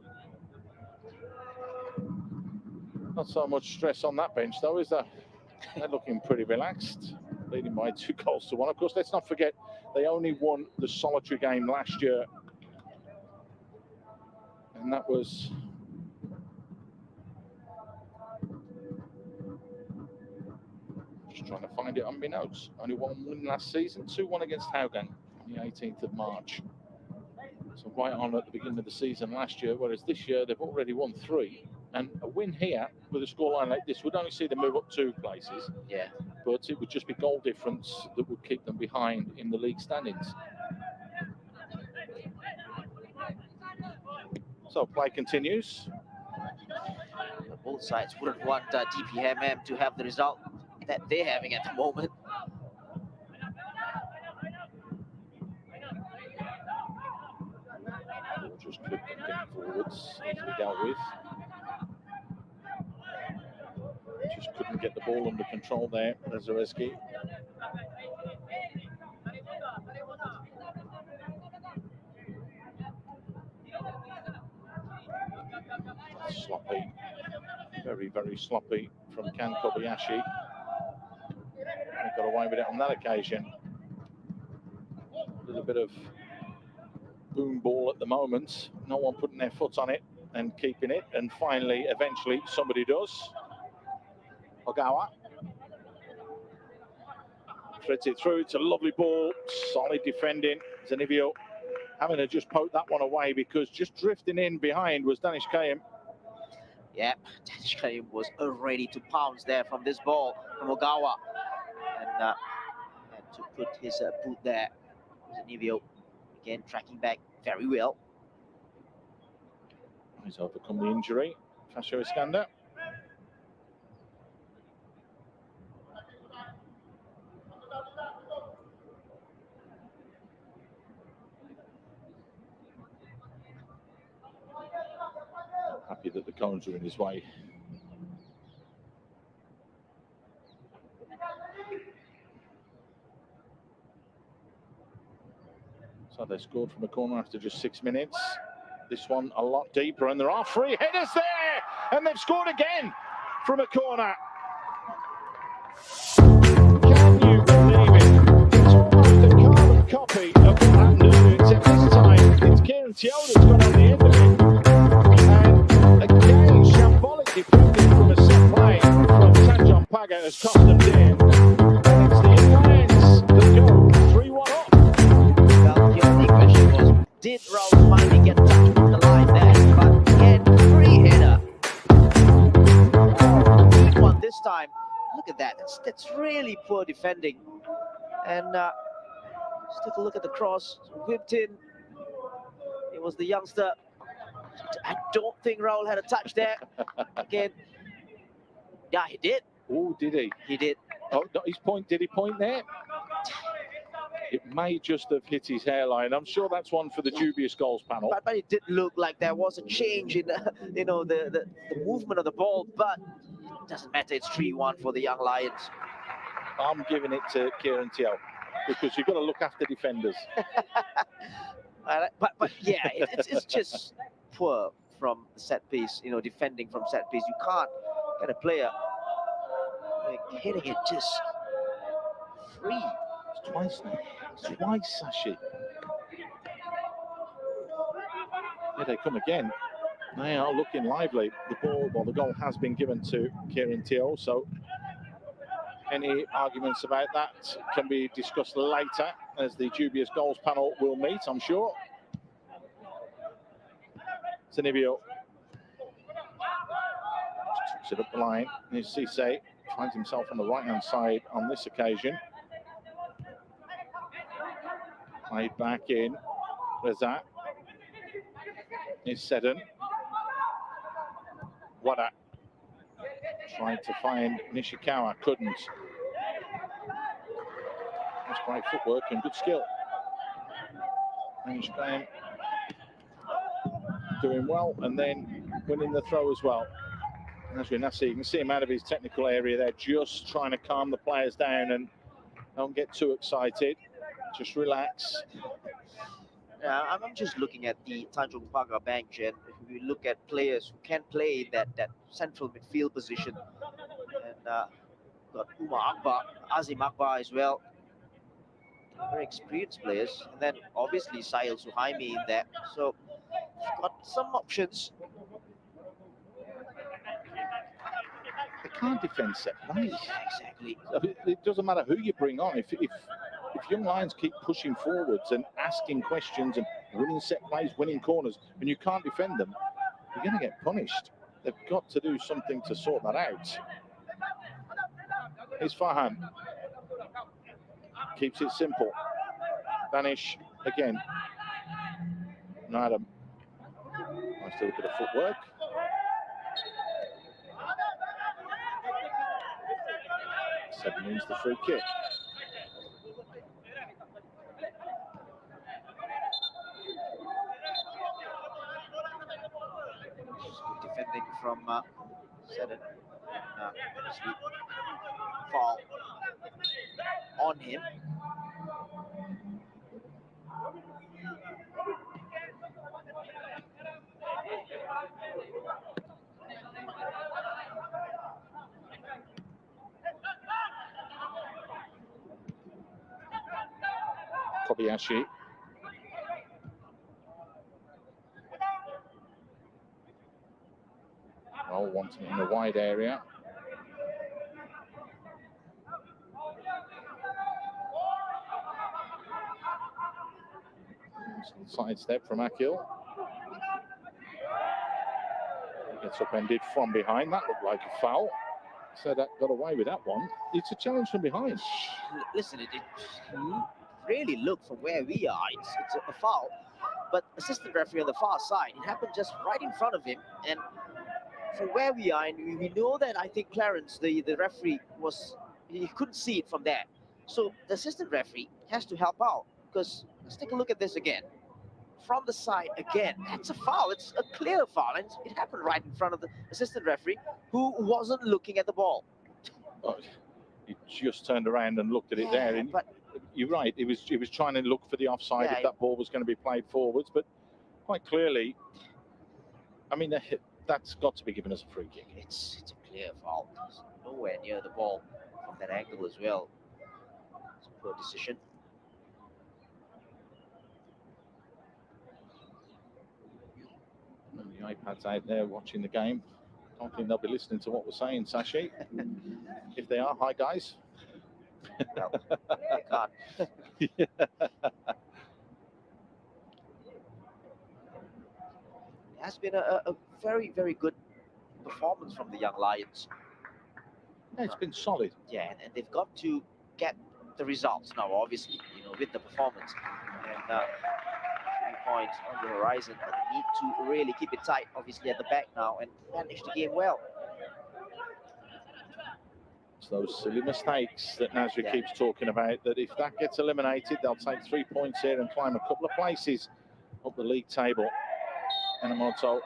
B: Not so much stress on that bench though, is there? They're looking pretty relaxed, leading by 2-1. Of course, let's not forget they only won the solitary game last year, and that was just trying to find it on my notes. Only one win last season, 2-1 against Haugang on the 18th of March. So right on at the beginning of the season last year, whereas this year they've already won 3. And a win here with a scoreline like this would only see them move up 2 places.
C: Yeah.
B: But it would just be goal difference that would keep them behind in the league standings. So play continues.
C: Both sides wouldn't want DPMM to have the result that they're having at the moment.
B: Ball just clipped and getting forwards, easily dealt with. Just couldn't get the ball under control there, Zareski. Sloppy, very, very sloppy from Ken Kobayashi. He got away with it on that occasion. A little bit of boom ball at the moment. No one putting their foot on it and keeping it. And finally, eventually, somebody does. Ogawa threads it through. It's a lovely ball, solid defending. Zanivio having to just poke that one away because just drifting in behind was Danish Kayem.
C: Yep, Danish Kayem was ready to pounce there from this ball from Ogawa, and had to put his boot there. Zanivio again tracking back very well.
B: He's overcome the injury. Fasho Iskandar. Happy that the cones are in his way. So they scored from a corner after just 6 minutes. This one a lot deeper, and there are 3 headers there, and they've scored again from a corner. Can you believe it? It's almost a carbon copy of what happened earlier, except this time it's Kieran Teo that's got on the end of it. And again, shambolic defending from a set play from Tanjong Pagar has cost them dear. And it's the Lions that go 3-1 up.
C: Well, the only question was, did Raul finally get touched with the line there? But again, free header. Deep one this time. Look at that. That's really poor defending. And Let's take a look at the cross. Whipped in. It was the youngster. I don't think Raul had a touch there. Again. Yeah, he did.
B: Oh, did he?
C: He did.
B: Oh, not his point. Did he point there? It may just have hit his hairline. I'm sure that's one for the dubious goals panel.
C: But it did look like there was a change in, you know, the movement of the ball. But it doesn't matter. It's 3-1 for the Young Lions.
B: I'm giving it to Kieran Tiel because you've got to look after defenders.
C: But yeah, it's just poor from set piece. You know, defending from set piece. You can't get a player like, hitting it just free.
B: It's twice now. It's twice, Sashi. Here they come again. They are looking lively. The ball, well, the goal has been given to Kieran Tiel, so any arguments about that can be discussed later as the dubious goals panel will meet, I'm sure. Zanibio tricks it up the line. Here's Cisse, finds himself on the right-hand side on this occasion. Played back in. Reza. Here's Seddon. Wada. Tried to find Nishikawa, couldn't. That's great footwork and good skill. And Graham doing well and then winning the throw as well. As you can see him out of his technical area there, just trying to calm the players down and don't get too excited. Just relax.
C: I'm just looking at the Tanjong Pagar bench, and if we look at players who can play that central midfield position, and got Umar Akbar, Azim Akbar as well, very experienced players, and then obviously Sahil Suhaimi in there. So got some options.
B: They can't defend set plays.
C: Exactly.
B: It doesn't matter who you bring on. If Young Lions keep pushing forwards and asking questions and winning set plays, winning corners, and you can't defend them, you're going to get punished. They've got to do something to sort that out. Here's Farhan. Keeps it simple. Danish again. Adam. Nice little bit of footwork. Seven wins the free kick.
C: Good defending from Seddon. Foul on him.
B: Kobayashi. Oh, wanting in the wide area. Side step from Akil. Gets upended from behind. That looked like a foul. So that got away with that one. It's a challenge from behind.
C: Listen, it really looked from where we are. It's a foul. But assistant referee on the far side, it happened just right in front of him. And from where we are, and we know that I think Clarence, the referee, he couldn't see it from there. So the assistant referee has to help out, because let's take a look at this again. From the side again, that's a foul. It's a clear foul, and it happened right in front of the assistant referee, who wasn't looking at the ball.
B: Oh, he just turned around and looked at it there. And
C: but
B: you're right. He was trying to look for the offside if that ball was going to be played forwards, but quite clearly, I mean, that's got to be given as a free kick.
C: It's a clear foul. It's nowhere near the ball from that angle as well. It's a poor decision.
B: And the iPad's out there watching the game. I don't think they'll be listening to what we're saying, Sashi. If they are, hi guys.
C: No, they can't.
B: Yeah.
C: It has been a very, very good performance from the Young Lions.
B: Yeah, it's been solid.
C: Yeah, and they've got to get the results now. Obviously, with the performance. And 3 points on the horizon, but they need to really keep it tight, obviously, at the back now and manage the game well.
B: It's those silly mistakes that Nasri keeps talking about, that if that gets eliminated, they'll take 3 points here and climb a couple of places up the league table. Inamoto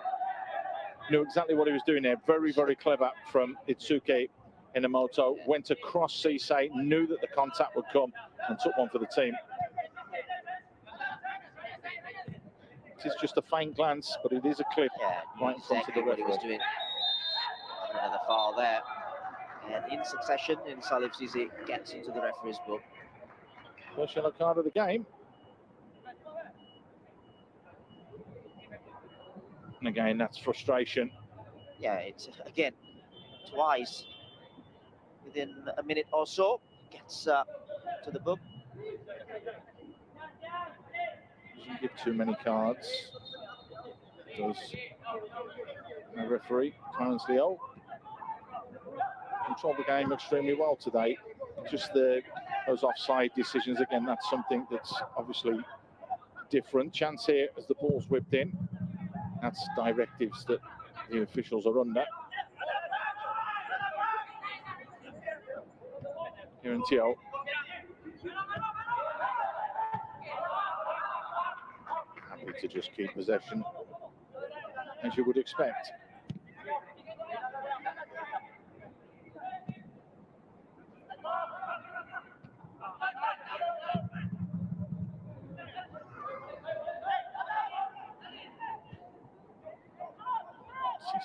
B: knew exactly what he was doing there. Very, very clever from Itsuke Inamoto. Went across Cisse, knew that the contact would come and took one for the team. It is just a faint glance, but it is a clip right in front of the referee.
C: What he was doing. Another foul there. And in succession, and Salif Cisse gets into the referee's book.
B: First yellow card of the game. And again, that's frustration.
C: Yeah, it's again twice within a minute or so. Gets to the book.
B: Doesn't give too many cards. Does the referee, Clarence Leo. Controlled the game extremely well today. Just those offside decisions, again, that's something that's obviously different. Chance here as the ball's whipped in. That's directives that the officials are under. Here in Tio. Happy to just keep possession, as you would expect.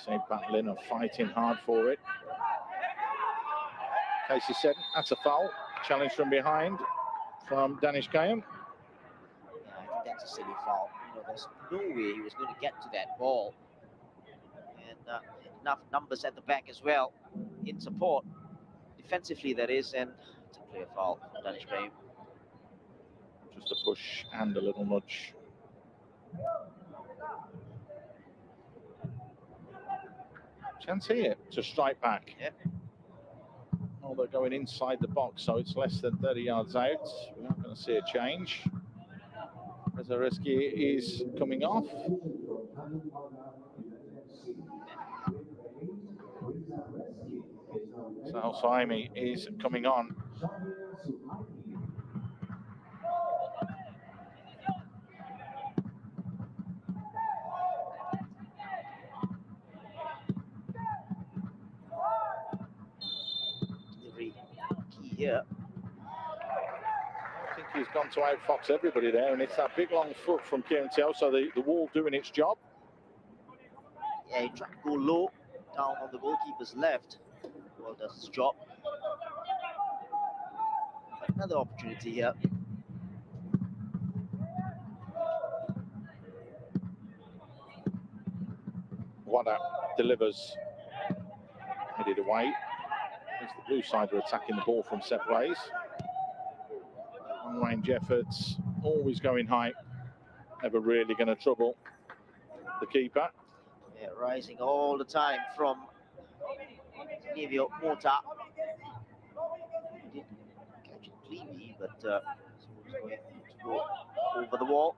B: Cisse battling and fighting hard for it. Casey said that's a foul. Challenge from behind from Danish Kayam.
C: Yeah, I think that's a silly foul. There's no way he was going to get to that ball. And enough numbers at the back as well in support. Defensively, that is, and it's a clear foul from Danish Kayam.
B: Just a push and a little nudge. Chance here to strike back.
C: Yep.
B: Oh, they're going inside the box, so it's less than 30 yards out. We're not going to see a change. Rezareski is coming off. Sahel Saimi is coming on.
C: Delivery key here.
B: I think he's gone to outfox everybody there, and it's that big long foot from Kieran Teo, so the wall doing its job.
C: Yeah, he tried to go low, down on the goalkeeper's left. Well, does his job. Another opportunity here.
B: Wada delivers. Headed away. As the blue side are attacking the ball from set plays. Long range efforts, always going high. Never really going to trouble the keeper.
C: Yeah, rising all the time from Nevio Mota. Didn't catch it cleanly, but so he's going to go over the wall.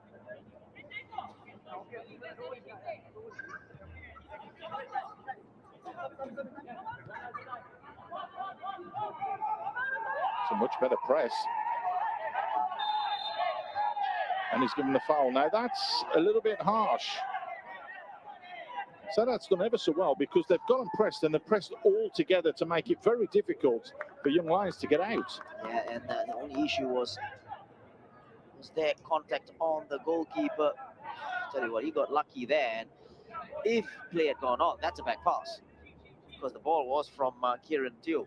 B: It's a much better press. And he's given the foul. Now that's a little bit harsh. So that's done ever so well, because they've got them pressed, and they've pressed all together to make it very difficult for Young Lions to get out.
C: Yeah, and the only issue was their contact on the goalkeeper. Tell you what, he got lucky there. And if play had gone on, that's a back pass, because the ball was from Kieran Teo.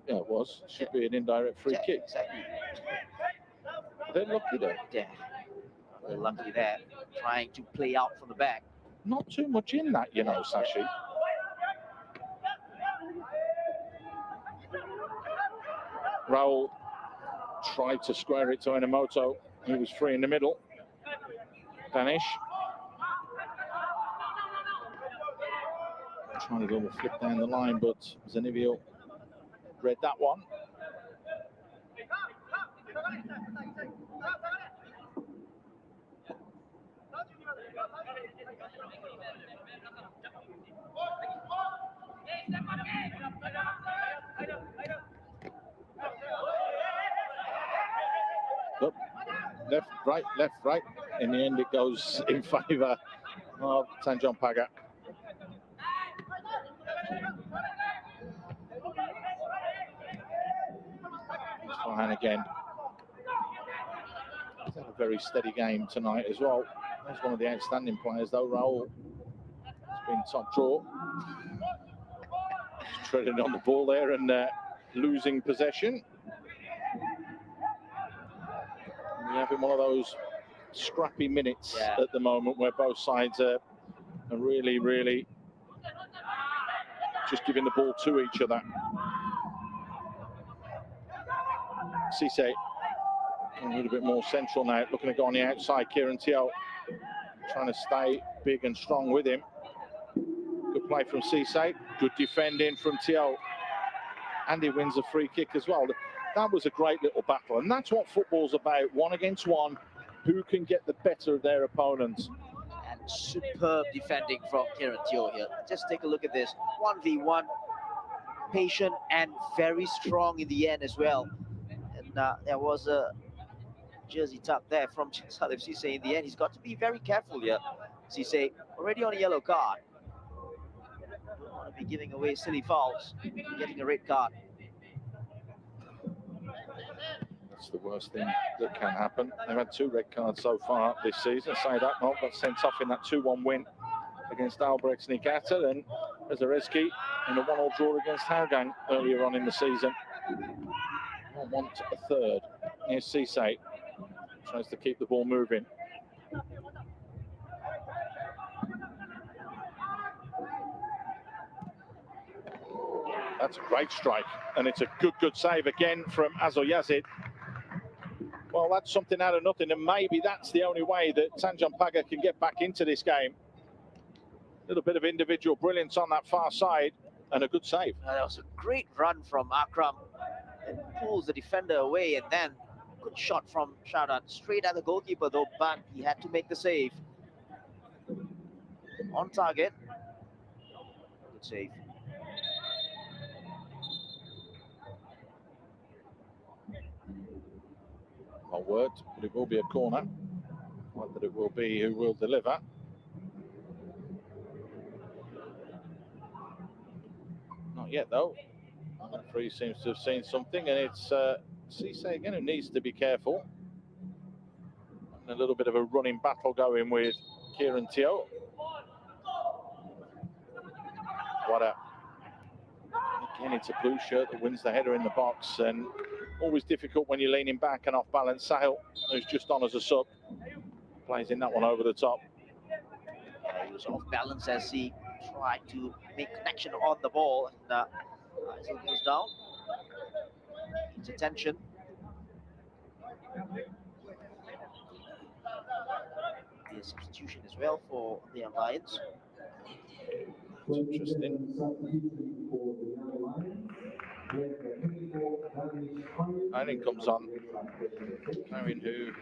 B: Yeah, it was. Should be an indirect free kick.
C: Exactly.
B: They're lucky though.
C: Yeah, they're lucky there, trying to play out from the back.
B: Not too much in that, you know, Sashi. Raul tried to square it to Inamoto. He was free in the middle. Danish. Trying to go a flip down the line, but Zanivio read that one. Look, left, right. In the end, it goes in favour of Tanjong Pagar. Fine again. He's had a very steady game tonight as well. He's one of the outstanding players, though. Raul has been top draw. He's treading on the ball there and losing possession. We're having one of those scrappy minutes at the moment where both sides are really just giving the ball to each other. Cisse a little bit more central now, looking to go on the outside. Kieran Teo trying to stay big and strong with him. Good play from Cisse, good defending from Teo. And he wins a free kick as well. That was a great little battle, and that's what football's about, one against one. Who can get the better of their opponents?
C: And superb defending from Kieran Teo here. Just take a look at this. 1v1, patient and very strong in the end as well. And there was a jersey tuck there from Salif Cisse in the end. He's got to be very careful here. Cisse already on a yellow card. Don't want to be giving away silly fouls, getting a red card.
B: That's the worst thing that can happen. They've had 2 red cards so far this season. Sadat Mok got sent off in that 2-1 win against Albrechts Niigata, and Zareski in a 1-1 draw against Hougang earlier on in the season. 1-1 to a third. Here's Cisse. Tries to keep the ball moving. That's a great strike, and it's a good save again from Azor Yazid. Well, that's something out of nothing, and maybe that's the only way that Tanjong Pagar can get back into this game. A little bit of individual brilliance on that far side, and a good save.
C: That was a great run from Akram. It pulls the defender away, and then good shot from Shadat. Straight at the goalkeeper though, but he had to make the save. On target. Good save.
B: My word, but it will be a corner. Not that it will be who will deliver. Not yet, though. The referee seems to have seen something, and it's Cisse again who needs to be careful. And a little bit of a running battle going with Kieran Teo. Again, it's a blue shirt that wins the header in the box, and always difficult when you're leaning back and off balance. Sahil, who's just on as a sub, plays in that one over the top.
C: He was off balance as he tried to make connection on the ball, and Isaac goes down. Needs attention. Be a substitution as well for the Alliance.
B: It's interesting. Marion comes on. Marion, who is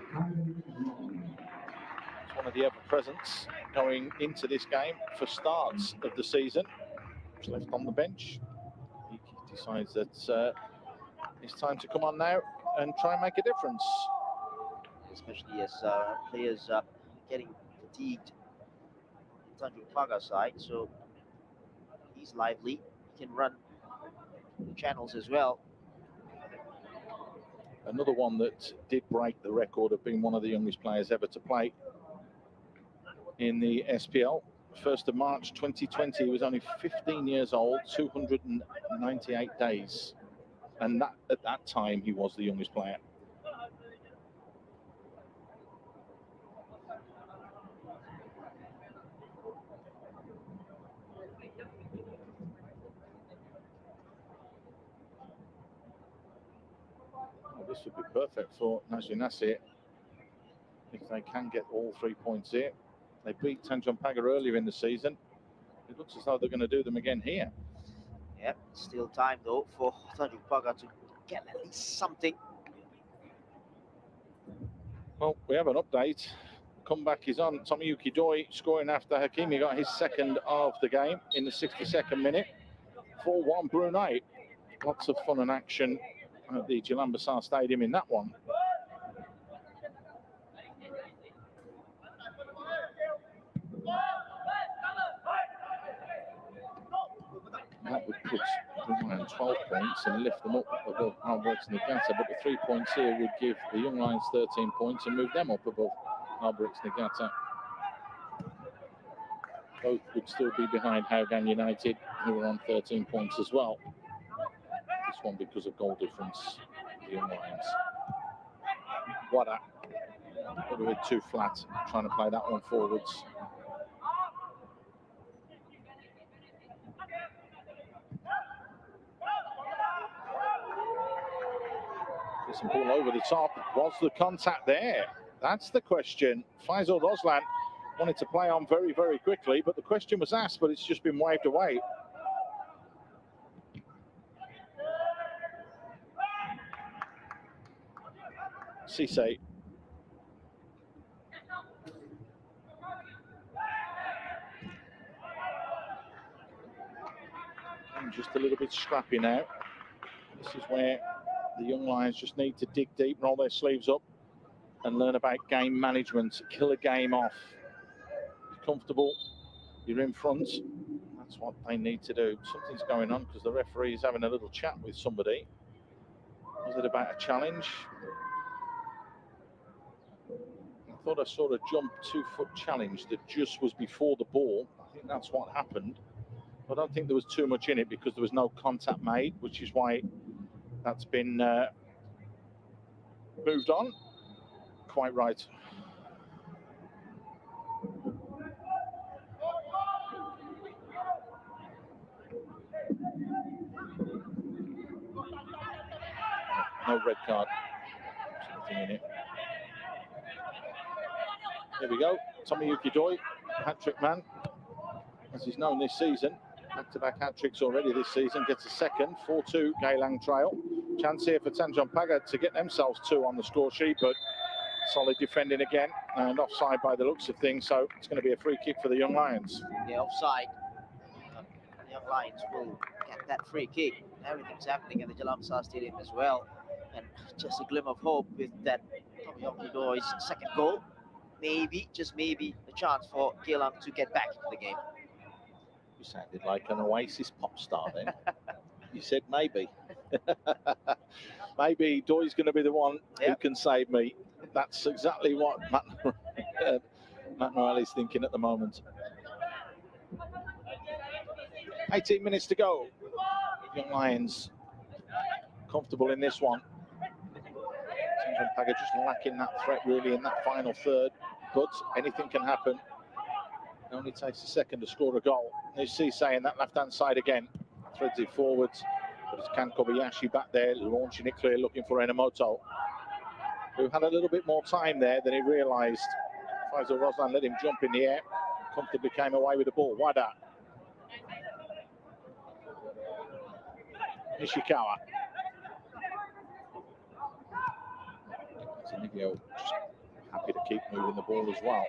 B: one of the ever-presents going into this game for starts of the season. He's left on the bench. He decides that it's time to come on now and try and make a difference.
C: Especially as players getting fatigued on the Tanjong Pagar side, so he's lively. He can run the channels as well.
B: Another one that did break the record of being one of the youngest players ever to play in the SPL. 1st of March 2020, he was only 15 years old, 298 days. And that at that time, he was the youngest player. This would be perfect for Najib Nasir if they can get all 3 points here. They beat Tanjong Pagar earlier in the season. It looks as though they're going to do them again here.
C: Yep, still time though for Tanjong Pagar to get at least something.
B: Well, we have an update. Comeback is on. Tomoyuki Doi scoring after Hakimi got his second of the game in the 62nd minute. 4-1 Brunei. Lots of fun and action at the Jalan Besar Stadium in that one. That would put Brunei on 12 points and lift them up above Alberts Niigata, but the 3 points here would give the Young Lions 13 points and move them up above Alberts Niigata. Both would still be behind Hougang United, who are on 13 points as well. This one because of goal difference, the Young Lions. Wada, a little bit too flat, trying to play that one forwards. Some ball over the top. Was the contact there? That's the question. Faisal Roslan wanted to play on very, very quickly, but the question was asked, but it's just been waved away. Cisse. Just a little bit scrappy now. This is where the Young Lions just need to dig deep, roll their sleeves up, and learn about game management. Kill a game off. Be comfortable. You're in front. That's what they need to do. Something's going on because the referee is having a little chat with somebody. Was it about a challenge? I thought I saw a jump 2-foot challenge that just was before the ball. I think that's what happened. I don't think there was too much in it because there was no contact made, which is why that's been moved on. Quite right. No red card. Something in it. Here we go. Tomoyuki Doi, hat-trick man, as he's known this season. Back-to-back hat-tricks already this season. Gets a second. 4-2 Geylang Trail. Chance here for Tanjong Pagar to get themselves 2 on the score sheet, but solid defending again and offside by the looks of things. So it's going to be a free kick for the Young Lions.
C: Yeah, offside. The Young Lions will get that free kick. Everything's happening at the Jalan Besar Stadium as well. And just a glimmer of hope with that Tomoyuki Doi's second goal. Maybe, just maybe, a chance for Geylang to get back into the game.
B: You sounded like an Oasis pop star then. You said maybe. Maybe Doi's going to be the one who can save me. That's exactly what Matt Noel is thinking at the moment. 18 minutes to go. Young Lions comfortable in this one. Tanjong Pagar just lacking that threat really in that final third, but anything can happen. It only takes a second to score a goal. There's Cisse in that left-hand side again. Threads it forwards, but it's Kan Kobayashi back there, launching it clear, looking for Enomoto, who had a little bit more time there than he realised. Faisal Roslan let him jump in the air, comfortably came away with the ball. Wada. Nishikawa. Zanigio just happy to keep moving the ball as well.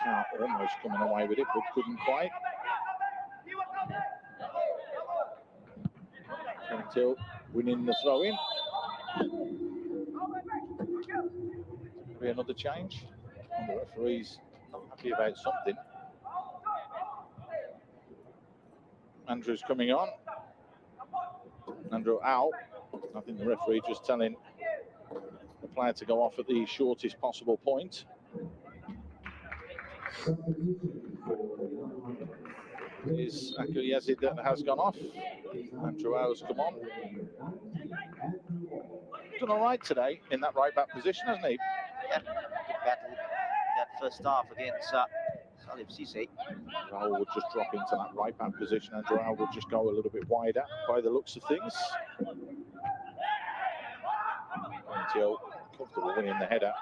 B: Nishikawa almost coming away with it, but couldn't quite. Until winning the throw-in. Be another change. And the referee's not happy about something. Andrew's coming on. Andrew out. I think the referee just telling the player to go off at the shortest possible point. Is Akil Yazid that has gone off. Andrew Howe's come on. Done all right today in that right back position, hasn't he?
C: Yeah, good battle that first half against Salif Cisse.
B: Rahul would just drop into that right back position. Andrew Howe would just go a little bit wider by the looks of things. Until comfortable winning the header.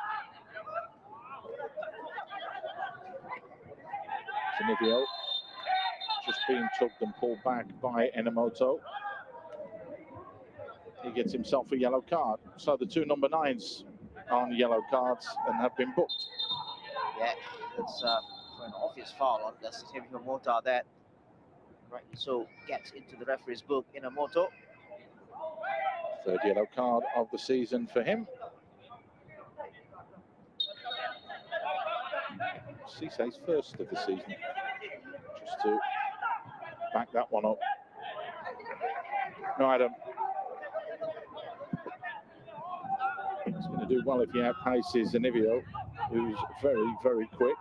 B: Zanivio just being tugged and pulled back by Enomoto. he gets himself a yellow card. So the two number 9s on yellow cards and have been booked.
C: Yeah, it's for an obvious foul on Inamoto that rightly so gets into the referee's book. Inamoto.
B: Third yellow card of the season for him. Cisse's first of the season. Just to back that one up. No, Adam. He's going to do well if he outpaces Zanivio, who's very, very quick.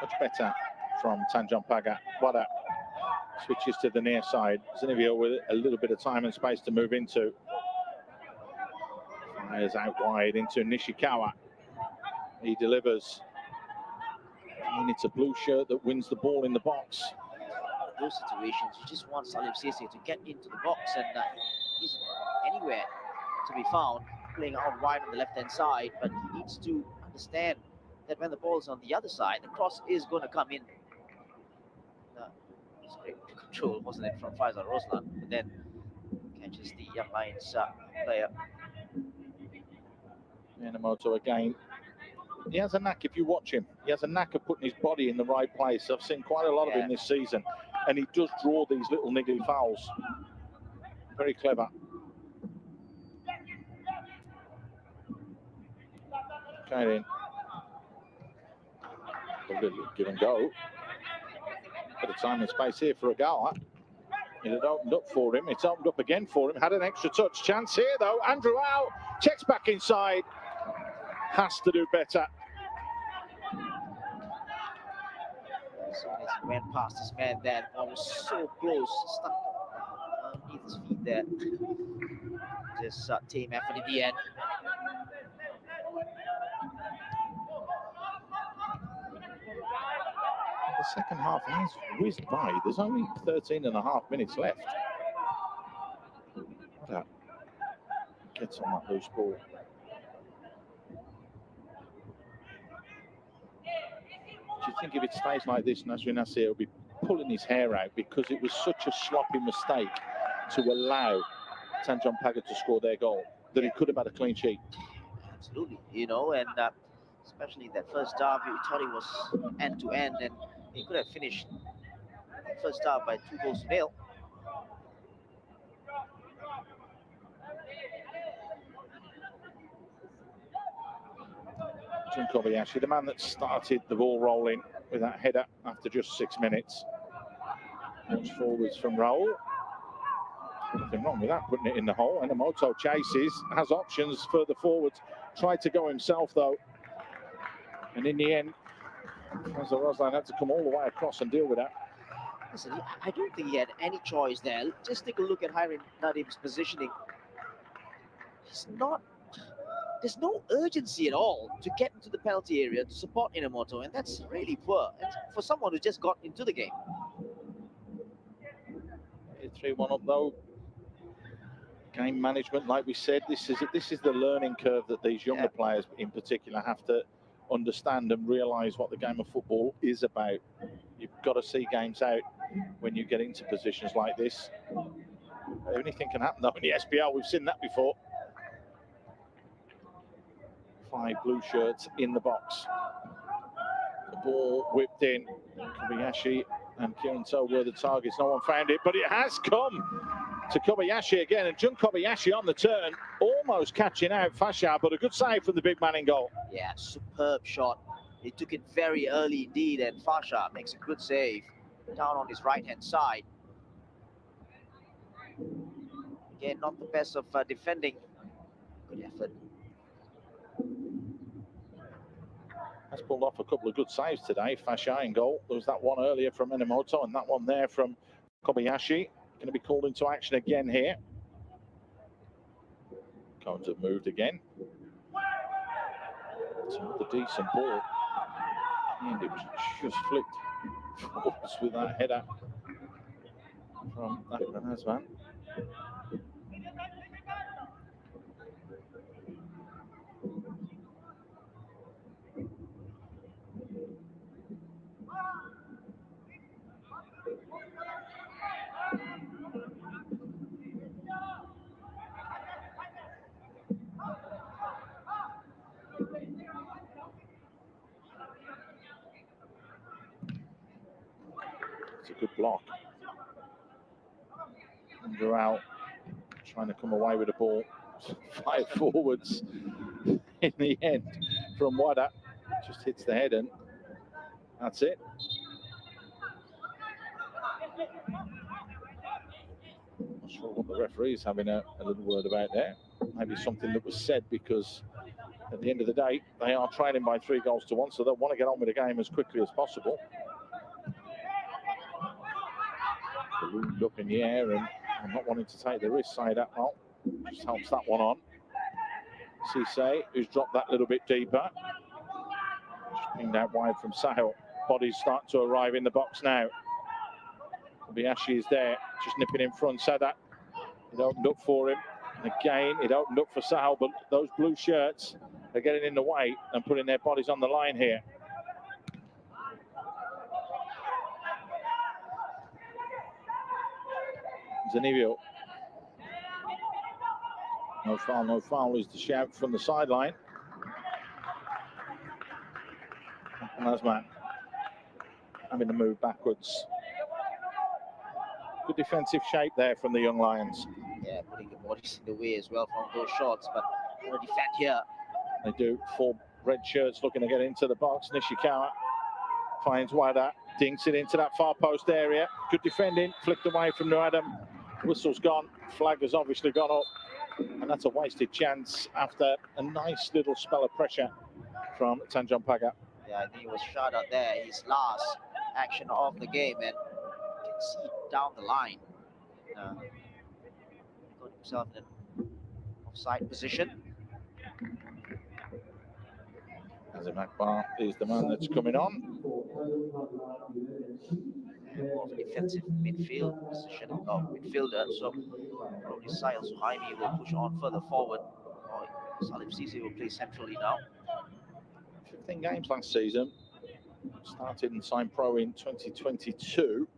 B: Much better from Tanjong Pagar. Wada switches to the near side. Zanivio with a little bit of time and space to move into. Fires out wide into Nishikawa. He delivers. And it's a blue shirt that wins the ball in the box.
C: Those situations, you just want Salim Sisse to get into the box, and he's anywhere to be found, playing out wide on the left-hand side, but he needs to understand that when the ball is on the other side, the cross is going to come in. It's great control, wasn't it, from Faisal Roslan, but then catches the young Lions player.
B: Inamoto again. He has a knack, if you watch him, he has a knack of putting his body in the right place. I've seen quite a lot of him this season, and he does draw these little niggly fouls. Very clever. Okay, in. A little give and go. Bit of time and space here for Agawa. It had opened up for him. It's opened up again for him. Had an extra touch chance here, though. Andrew out. Checks back inside. Has to do better.
C: As soon as he went past his man there, the ball was so close, stuck underneath his feet there. Just team effort in the end.
B: The second half has whizzed by. There's only 13 and a half minutes left. What gets on that loose ball. Do you think if it stays like this, Nasri Nasir will be pulling his hair out because it was such a sloppy mistake to allow Tanjong Pagar to score their goal that he could have had a clean sheet?
C: Absolutely, you know, and especially that first half, we thought it was end-to-end, and he could have finished the first half by 2-0.
B: Jun Kobayashi, the man that started the ball rolling with that header after just 6 minutes. Launch forwards from Raul. Nothing wrong with that, putting it in the hole. Inamoto chases, has options further forwards. Tried to go himself, though. And in the end, Faisal Roslan had to come all the way across and deal with that.
C: Listen, I don't think he had any choice there. Just take a look at Hirin Nadim's positioning. There's no urgency at all to get into the penalty area to support Inamoto, and that's really poor. And for someone who just got into the game.
B: 3-1 up, though. Game management, like we said, this is the learning curve that these younger players in particular have to understand and realise what the game of football is about. You've got to see games out when you get into positions like this. Anything can happen, though, in the SPL. We've seen that before. 5 blue shirts in the box. The ball whipped in. Kobayashi and Kieran So were the targets. No one found it, but it has come to Kobayashi again. And Jun Kobayashi on the turn, almost catching out Fasha, but a good save from the big man in goal.
C: Yeah, superb shot. He took it very early indeed, and Fasha makes a good save down on his right-hand side. Again, not the best of defending. Good effort.
B: Has pulled off a couple of good saves today. Fasha in goal. There was that one earlier from Inamoto and that one there from Kobayashi. Going to be called into action again here. Going to have moved again. It's another decent ball. And it was just flicked forwards with that header from that man. good block. Under out, trying to come away with the ball. 5 forwards in the end from Wada. Just hits the head and that's it. Not sure what the referee's having a little word about there. Maybe something that was said, because at the end of the day, they are trailing by 3 goals to 1, so they'll want to get on with the game as quickly as possible. Ballooned up in the air and not wanting to take the risk, say that. Well, just helps that one on. Cisse, who's dropped that little bit deeper. Just pinged out wide from Sahel. Bodies start to arrive in the box now. Biashi is there, just nipping in front. Sadat, it opened up for him. And again, it opened up for Sahel, but those blue shirts are getting in the way and putting their bodies on the line here. Zanivio. No foul is the shout from the sideline. Nazman having to move backwards. Good defensive shape there from the young Lions.
C: Yeah, putting the bodies in the way as well from those shots, but going to defend here.
B: They do. 4 red shirts looking to get into the box. Nishikawa finds Wada, dinks it into that far post area. Good defending, flicked away from Nuadam. Whistle's gone, flag has obviously gone up, and that's a wasted chance after a nice little spell of pressure from Tanjong Pagar.
C: Yeah, I think he was shot out there, his last action of the game, and you can see down the line. Got himself in an offside position.
B: Azim Akbar is the man that's coming on.
C: More of a defensive midfield position, midfielder, so probably Sahel Suhaimi will push on further forward. Salif Cisse will play centrally now.
B: 15 games last season. Started and signed pro in 2022.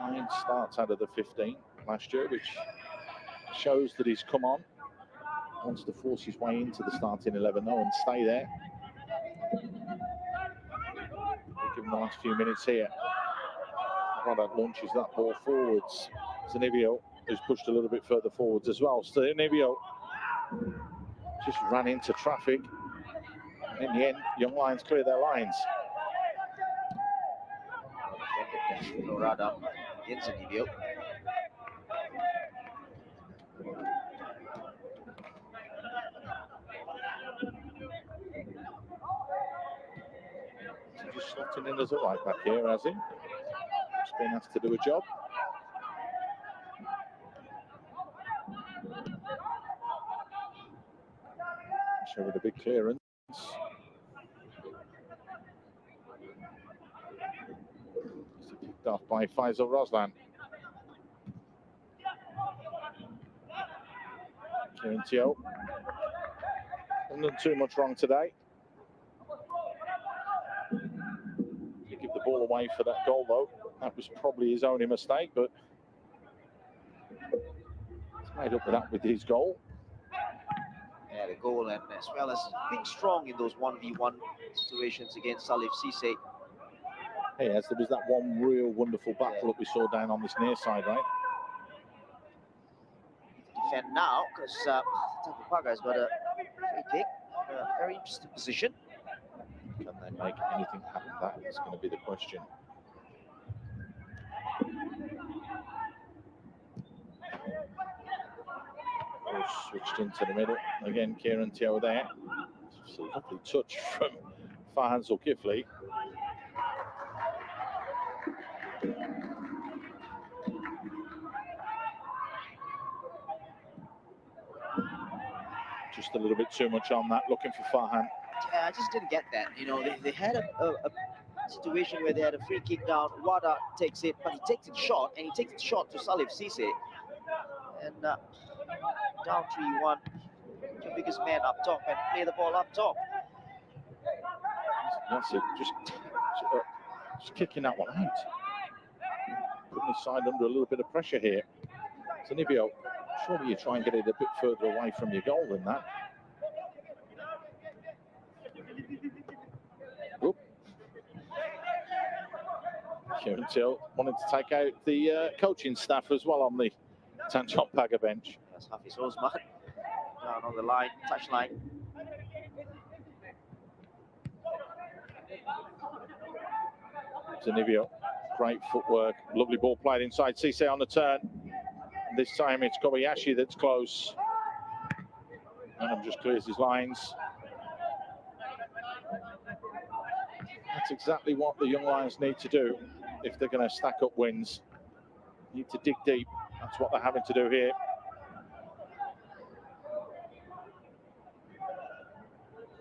B: 9 starts out of the 15 last year, which shows that he's come on. Wants to force his way into the starting 11 though and stay there. We'll give him the last few minutes here. Product launches that ball forwards. Zanivio, who's pushed a little bit further forwards as well. So Zanivio just ran into traffic. And in the end, Young Lions clear their lines.
C: Lorada in Zanivio.
B: He's just slotting in as a right back here, has he? Just been asked to do a job. Show with a big clearance. Picked off by Faisal Roslan. Tio hasn't done too much wrong today. He give the ball away for that goal though. That was probably his only mistake, but he's made up for that with his goal.
C: Yeah, the goal, and as well as being strong in those 1v1 situations against Salif Cisse.
B: Hey, as there was that one real wonderful battle that we saw down on this near side, right?
C: Defend now, because Tanjong Pagar has got a free kick, a very interesting position.
B: Can they make anything happen? That is going to be the question. Switched into the middle. Again, Kieran Teo there. It's a lovely touch from Farhan Zulkifli. Just a little bit too much on that, looking for Farhan.
C: Yeah, I just didn't get that. You know, they had a situation where they had a free kick down. Wada takes it, but he takes it short, and he takes it short to Salif Cisse. And down 3-1, your biggest man up top and play the ball up top.
B: That's it, just kicking that one out. Putting his side under a little bit of pressure here. Zanivio, surely you try and get it a bit further away from your goal than that. Oop. Kieran Till wanted to take out the coaching staff as well on the Tanjong Pagar bench.
C: That's Hafiz Osman down on the line, touch line.
B: Zanivio, great footwork, lovely ball played inside. Cisse on the turn. This time it's Kobayashi that's close. And just clears his lines. That's exactly what the Young Lions need to do if they're going to stack up wins. Need to dig deep. That's what they're having to do here.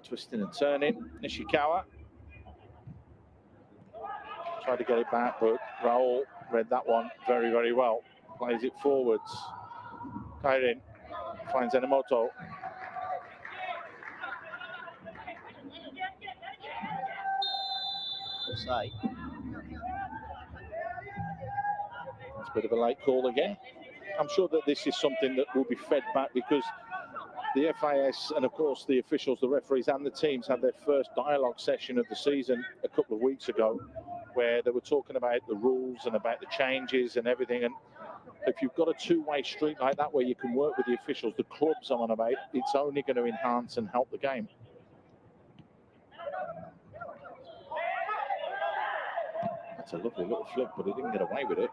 B: Twisting and turning. Nishikawa tried to get it back, but Raul read that one very, very well. Plays it forwards. Kairin finds Enomoto.
C: Side.
B: It's a bit of a late call again. I'm sure that this is something that will be fed back because the FIS and, of course, the officials, the referees and the teams had their first dialogue session of the season a couple of weeks ago where they were talking about the rules and about the changes and everything. And if you've got a two-way street like that where you can work with the officials, the clubs I'm on about, it's only going to enhance and help the game. That's a lovely little flick, but he didn't get away with it.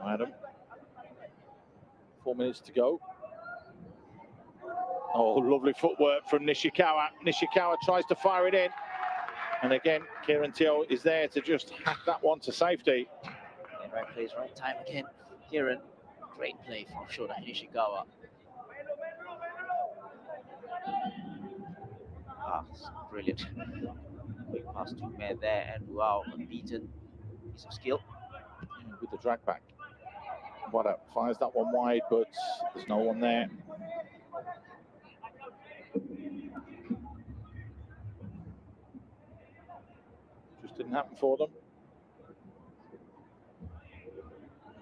B: Adam. 4 minutes to go. Oh, lovely footwork from Nishikawa. Nishikawa tries to fire it in. And again, Kieran Teo is there to just hack that one to safety.
C: Yeah, right place, right time again. Kieran, great play from Shoda Nishikawa. Brilliant. Quick pass to man there, and wow, unbeaten piece of skill.
B: With the drag back. Wada fires that one wide, but there's no one there. Just didn't happen for them.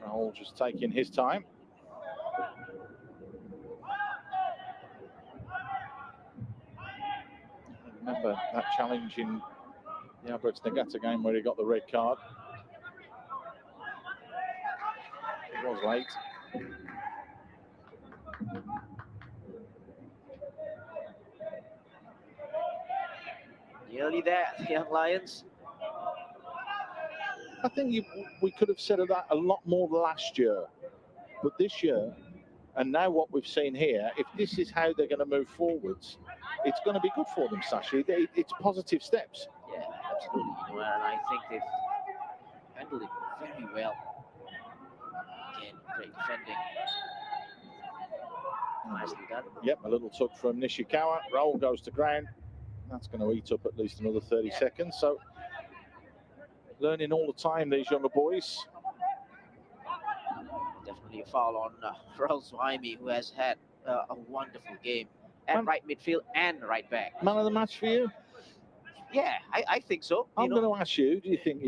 B: Raul just taking his time. Remember that challenge in the Alberts Nagata game where he got the red card. It was late.
C: Nearly there, the Young Lions.
B: I think we could have said of that a lot more last year. But this year, and now what we've seen here, if this is how they're going to move forwards, it's going to be good for them, Sashi. It's positive steps.
C: Yeah, absolutely. And I think they've handled it very well. Again, great defending. Nicely done.
B: Yep, a little tuck from Nishikawa. Raul goes to ground. That's going to eat up at least another 30 seconds. So, learning all the time, these younger boys.
C: Definitely a foul on Raul Suhaimi, who has had a wonderful game at right midfield and right back.
B: Man of the match for you?
C: Yeah, I think so.
B: I'm going to ask you, do you think,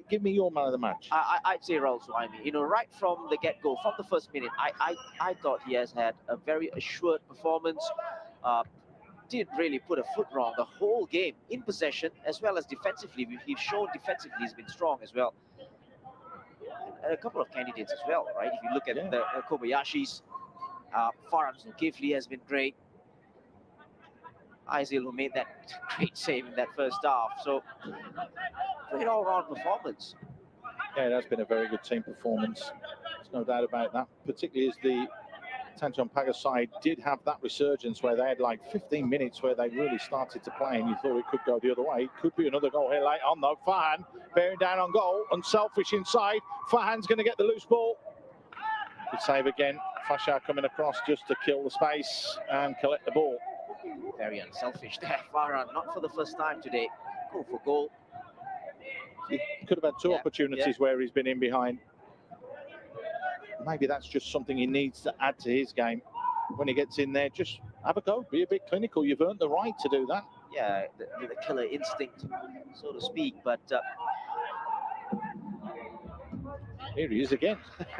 B: give me your man of the match?
C: I'd say Raul Suhaimi. Right from the get-go, from the first minute, I thought he has had a very assured performance. Didn't really put a foot wrong the whole game in possession as well as defensively. He's shown defensively he's been strong as well. And a couple of candidates as well, right? If you look at the Kobayashis, Farhan Zulkifli has been great. Aizil, who made that great save in that first half. So, great all-round performance.
B: Yeah, that's been a very good team performance. There's no doubt about that, particularly as the Tanjong Pagar side did have that resurgence where they had like 15 minutes where they really started to play and you thought it could go the other way. It could be another goal here late on though. Farhan bearing down on goal, unselfish inside. Farhan's going to get the loose ball. Good save again. Fashar coming across just to kill the space and collect the ball.
C: Very unselfish there, Farhan. Not for the first time today. Go for goal.
B: He could have had two opportunities where he's been in behind. Maybe that's just something he needs to add to his game. When he gets in there, just have a go. Be a bit clinical. You've earned the right to do that.
C: Yeah, the killer instinct, so to speak. But
B: here he is again.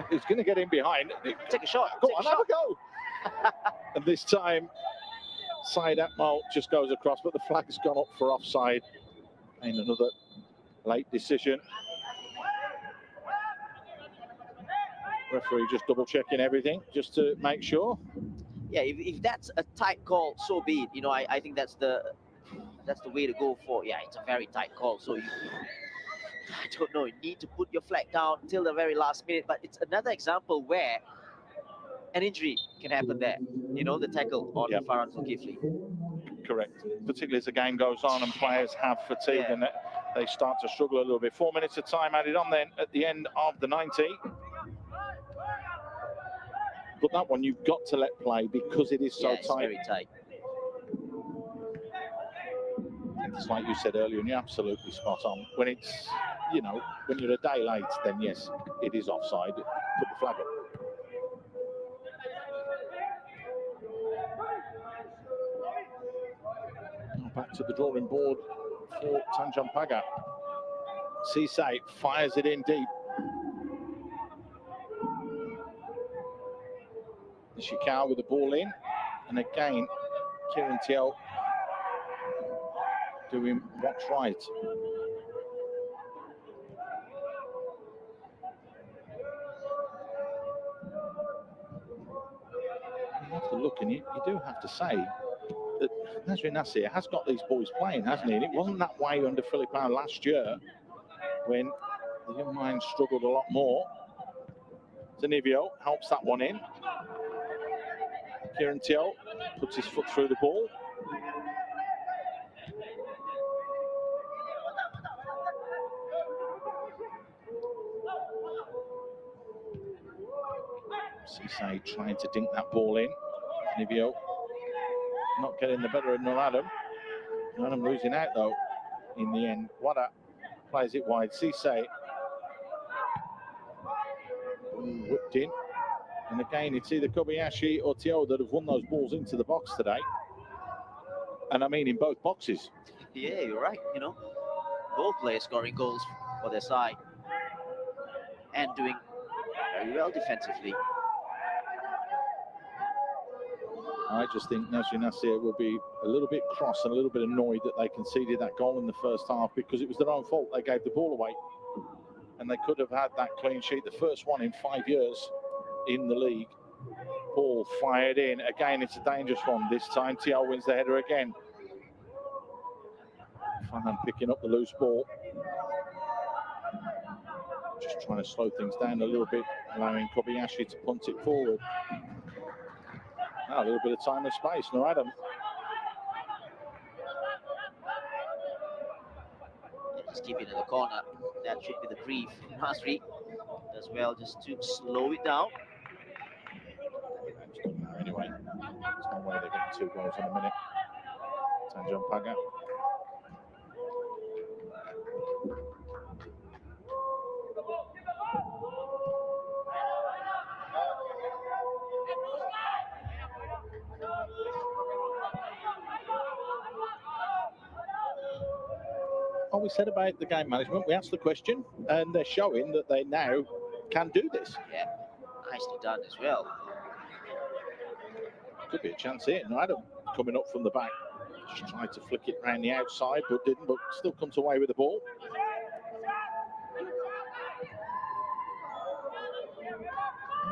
B: He's going to get in behind.
C: Take a shot.
B: Go on, have a go. And this time, Syed Akmal just goes across, but the flag's gone up for offside. And another Late decision. Referee just double checking everything just to make sure.
C: Yeah, if that's a tight call, so be it. You know, I think that's the way to go for. Yeah, it's a very tight call. So I don't know, you need to put your flag down till the very last minute. But it's another example where an injury can happen there. You know, the tackle on Farhan Zulkifli.
B: Correct. Particularly as the game goes on and players have fatigue and they start to struggle a little bit. 4 minutes of time added on then at the end of the 90. But that one you've got to let play because it is so
C: it's
B: tight.
C: Very tight.
B: It's like you said earlier, and you're absolutely spot on. When it's, you know, when you're a day late, then yes, it is offside. Put the flag up. Back to the drawing board for Tanjong Pagar. Sisay fires it in deep. Ishikawa with the ball in. And again, Kieran Tiel doing what's right. You have to look, and you do have to say that Nasri Nasir has got these boys playing, hasn't he? And it wasn't that way under Filipao last year when the young minds struggled a lot more. Zanivio helps that one in. Kieran Tiel puts his foot through the ball. Sisay trying to dink that ball in. Zanivio not getting the better of Noradam. Noradam losing out though in the end. Wada plays it wide. Sisay whipped in. And again, it's either Kobayashi or Teo that have won those balls into the box today. And I mean in both boxes.
C: Yeah, you're right. You know, both players scoring goals for their side and doing very well defensively.
B: I just think Nasri Nasir will be a little bit cross and a little bit annoyed that they conceded that goal in the first half because it was their own fault. They gave the ball away. And they could have had that clean sheet, the first one in 5 years in the league. Ball fired in. Again, it's a dangerous one. This time, TL wins the header again. Farhan picking up the loose ball. Just trying to slow things down a little bit, allowing Kobayashi to punt it forward. Now a little bit of time and space. No, Adam.
C: Just keep it in the corner. That should be the brief. Nasri does well just to slow it down.
B: Anyway, there's no way they're getting 2 goals in a minute. Tanjong Pagar. What we said about the game management, we asked the question, and they're showing that they now can do this.
C: Yeah, nicely done as well.
B: Could be a chance here. No, Adam coming up from the back. Just tried to flick it around the outside, but didn't, but still comes away with the ball.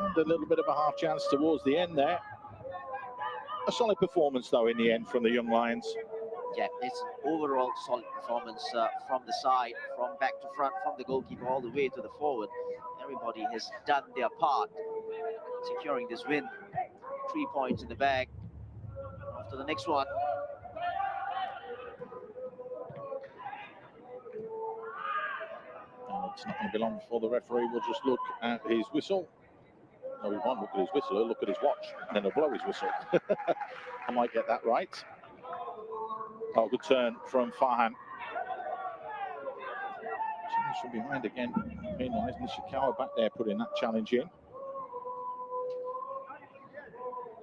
B: And a little bit of a half chance towards the end there. A solid performance, though, in the end from the young Lions.
C: Yeah, it's overall solid performance from the side, from back to front, from the goalkeeper all the way to the forward. Everybody has done their part, securing this win. 3 points in the bag. Off to the next one.
B: It's not going to be long before the referee will just look at his whistle. No, he won't look at his whistle, he'll look at his watch, and then he'll blow his whistle. I might get that right. Oh, good turn from Farhan. Challenge from behind again. Meanwhile, Nishikawa back there putting that challenge in.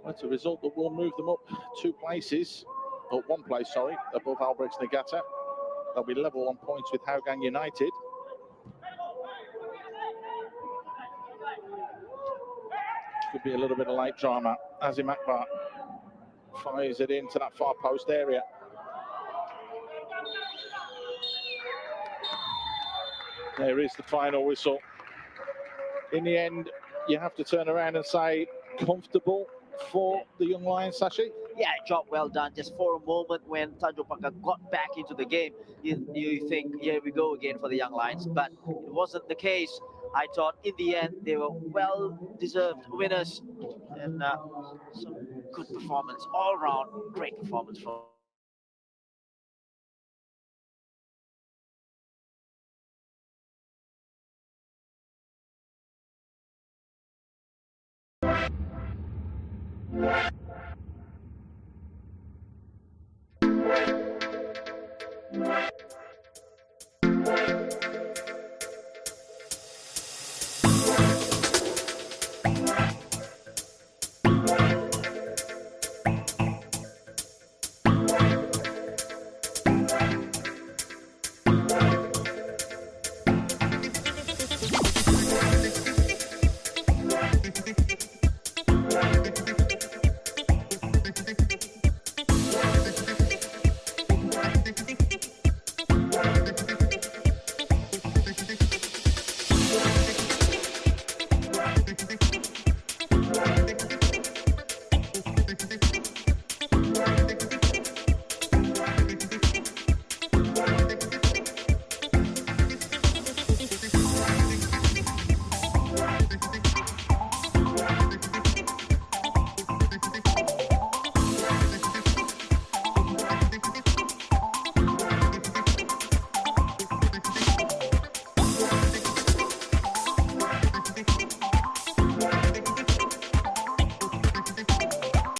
B: That's a result that will move them up 2 places, or 1 place, sorry, above Albrechts Niigata. They'll be level on points with Hougang United. Could be a little bit of late drama. Azim Akbar fires it into that far post area. There is the final whistle. In the end, you have to turn around and say, comfortable for the young Lions, Sashi?
C: Yeah, job well done. Just for a moment when Tanjong Pagar got back into the game, you think, here we go again for the young Lions. But it wasn't the case. I thought in the end they were well-deserved winners. And some good performance, all round, great performance from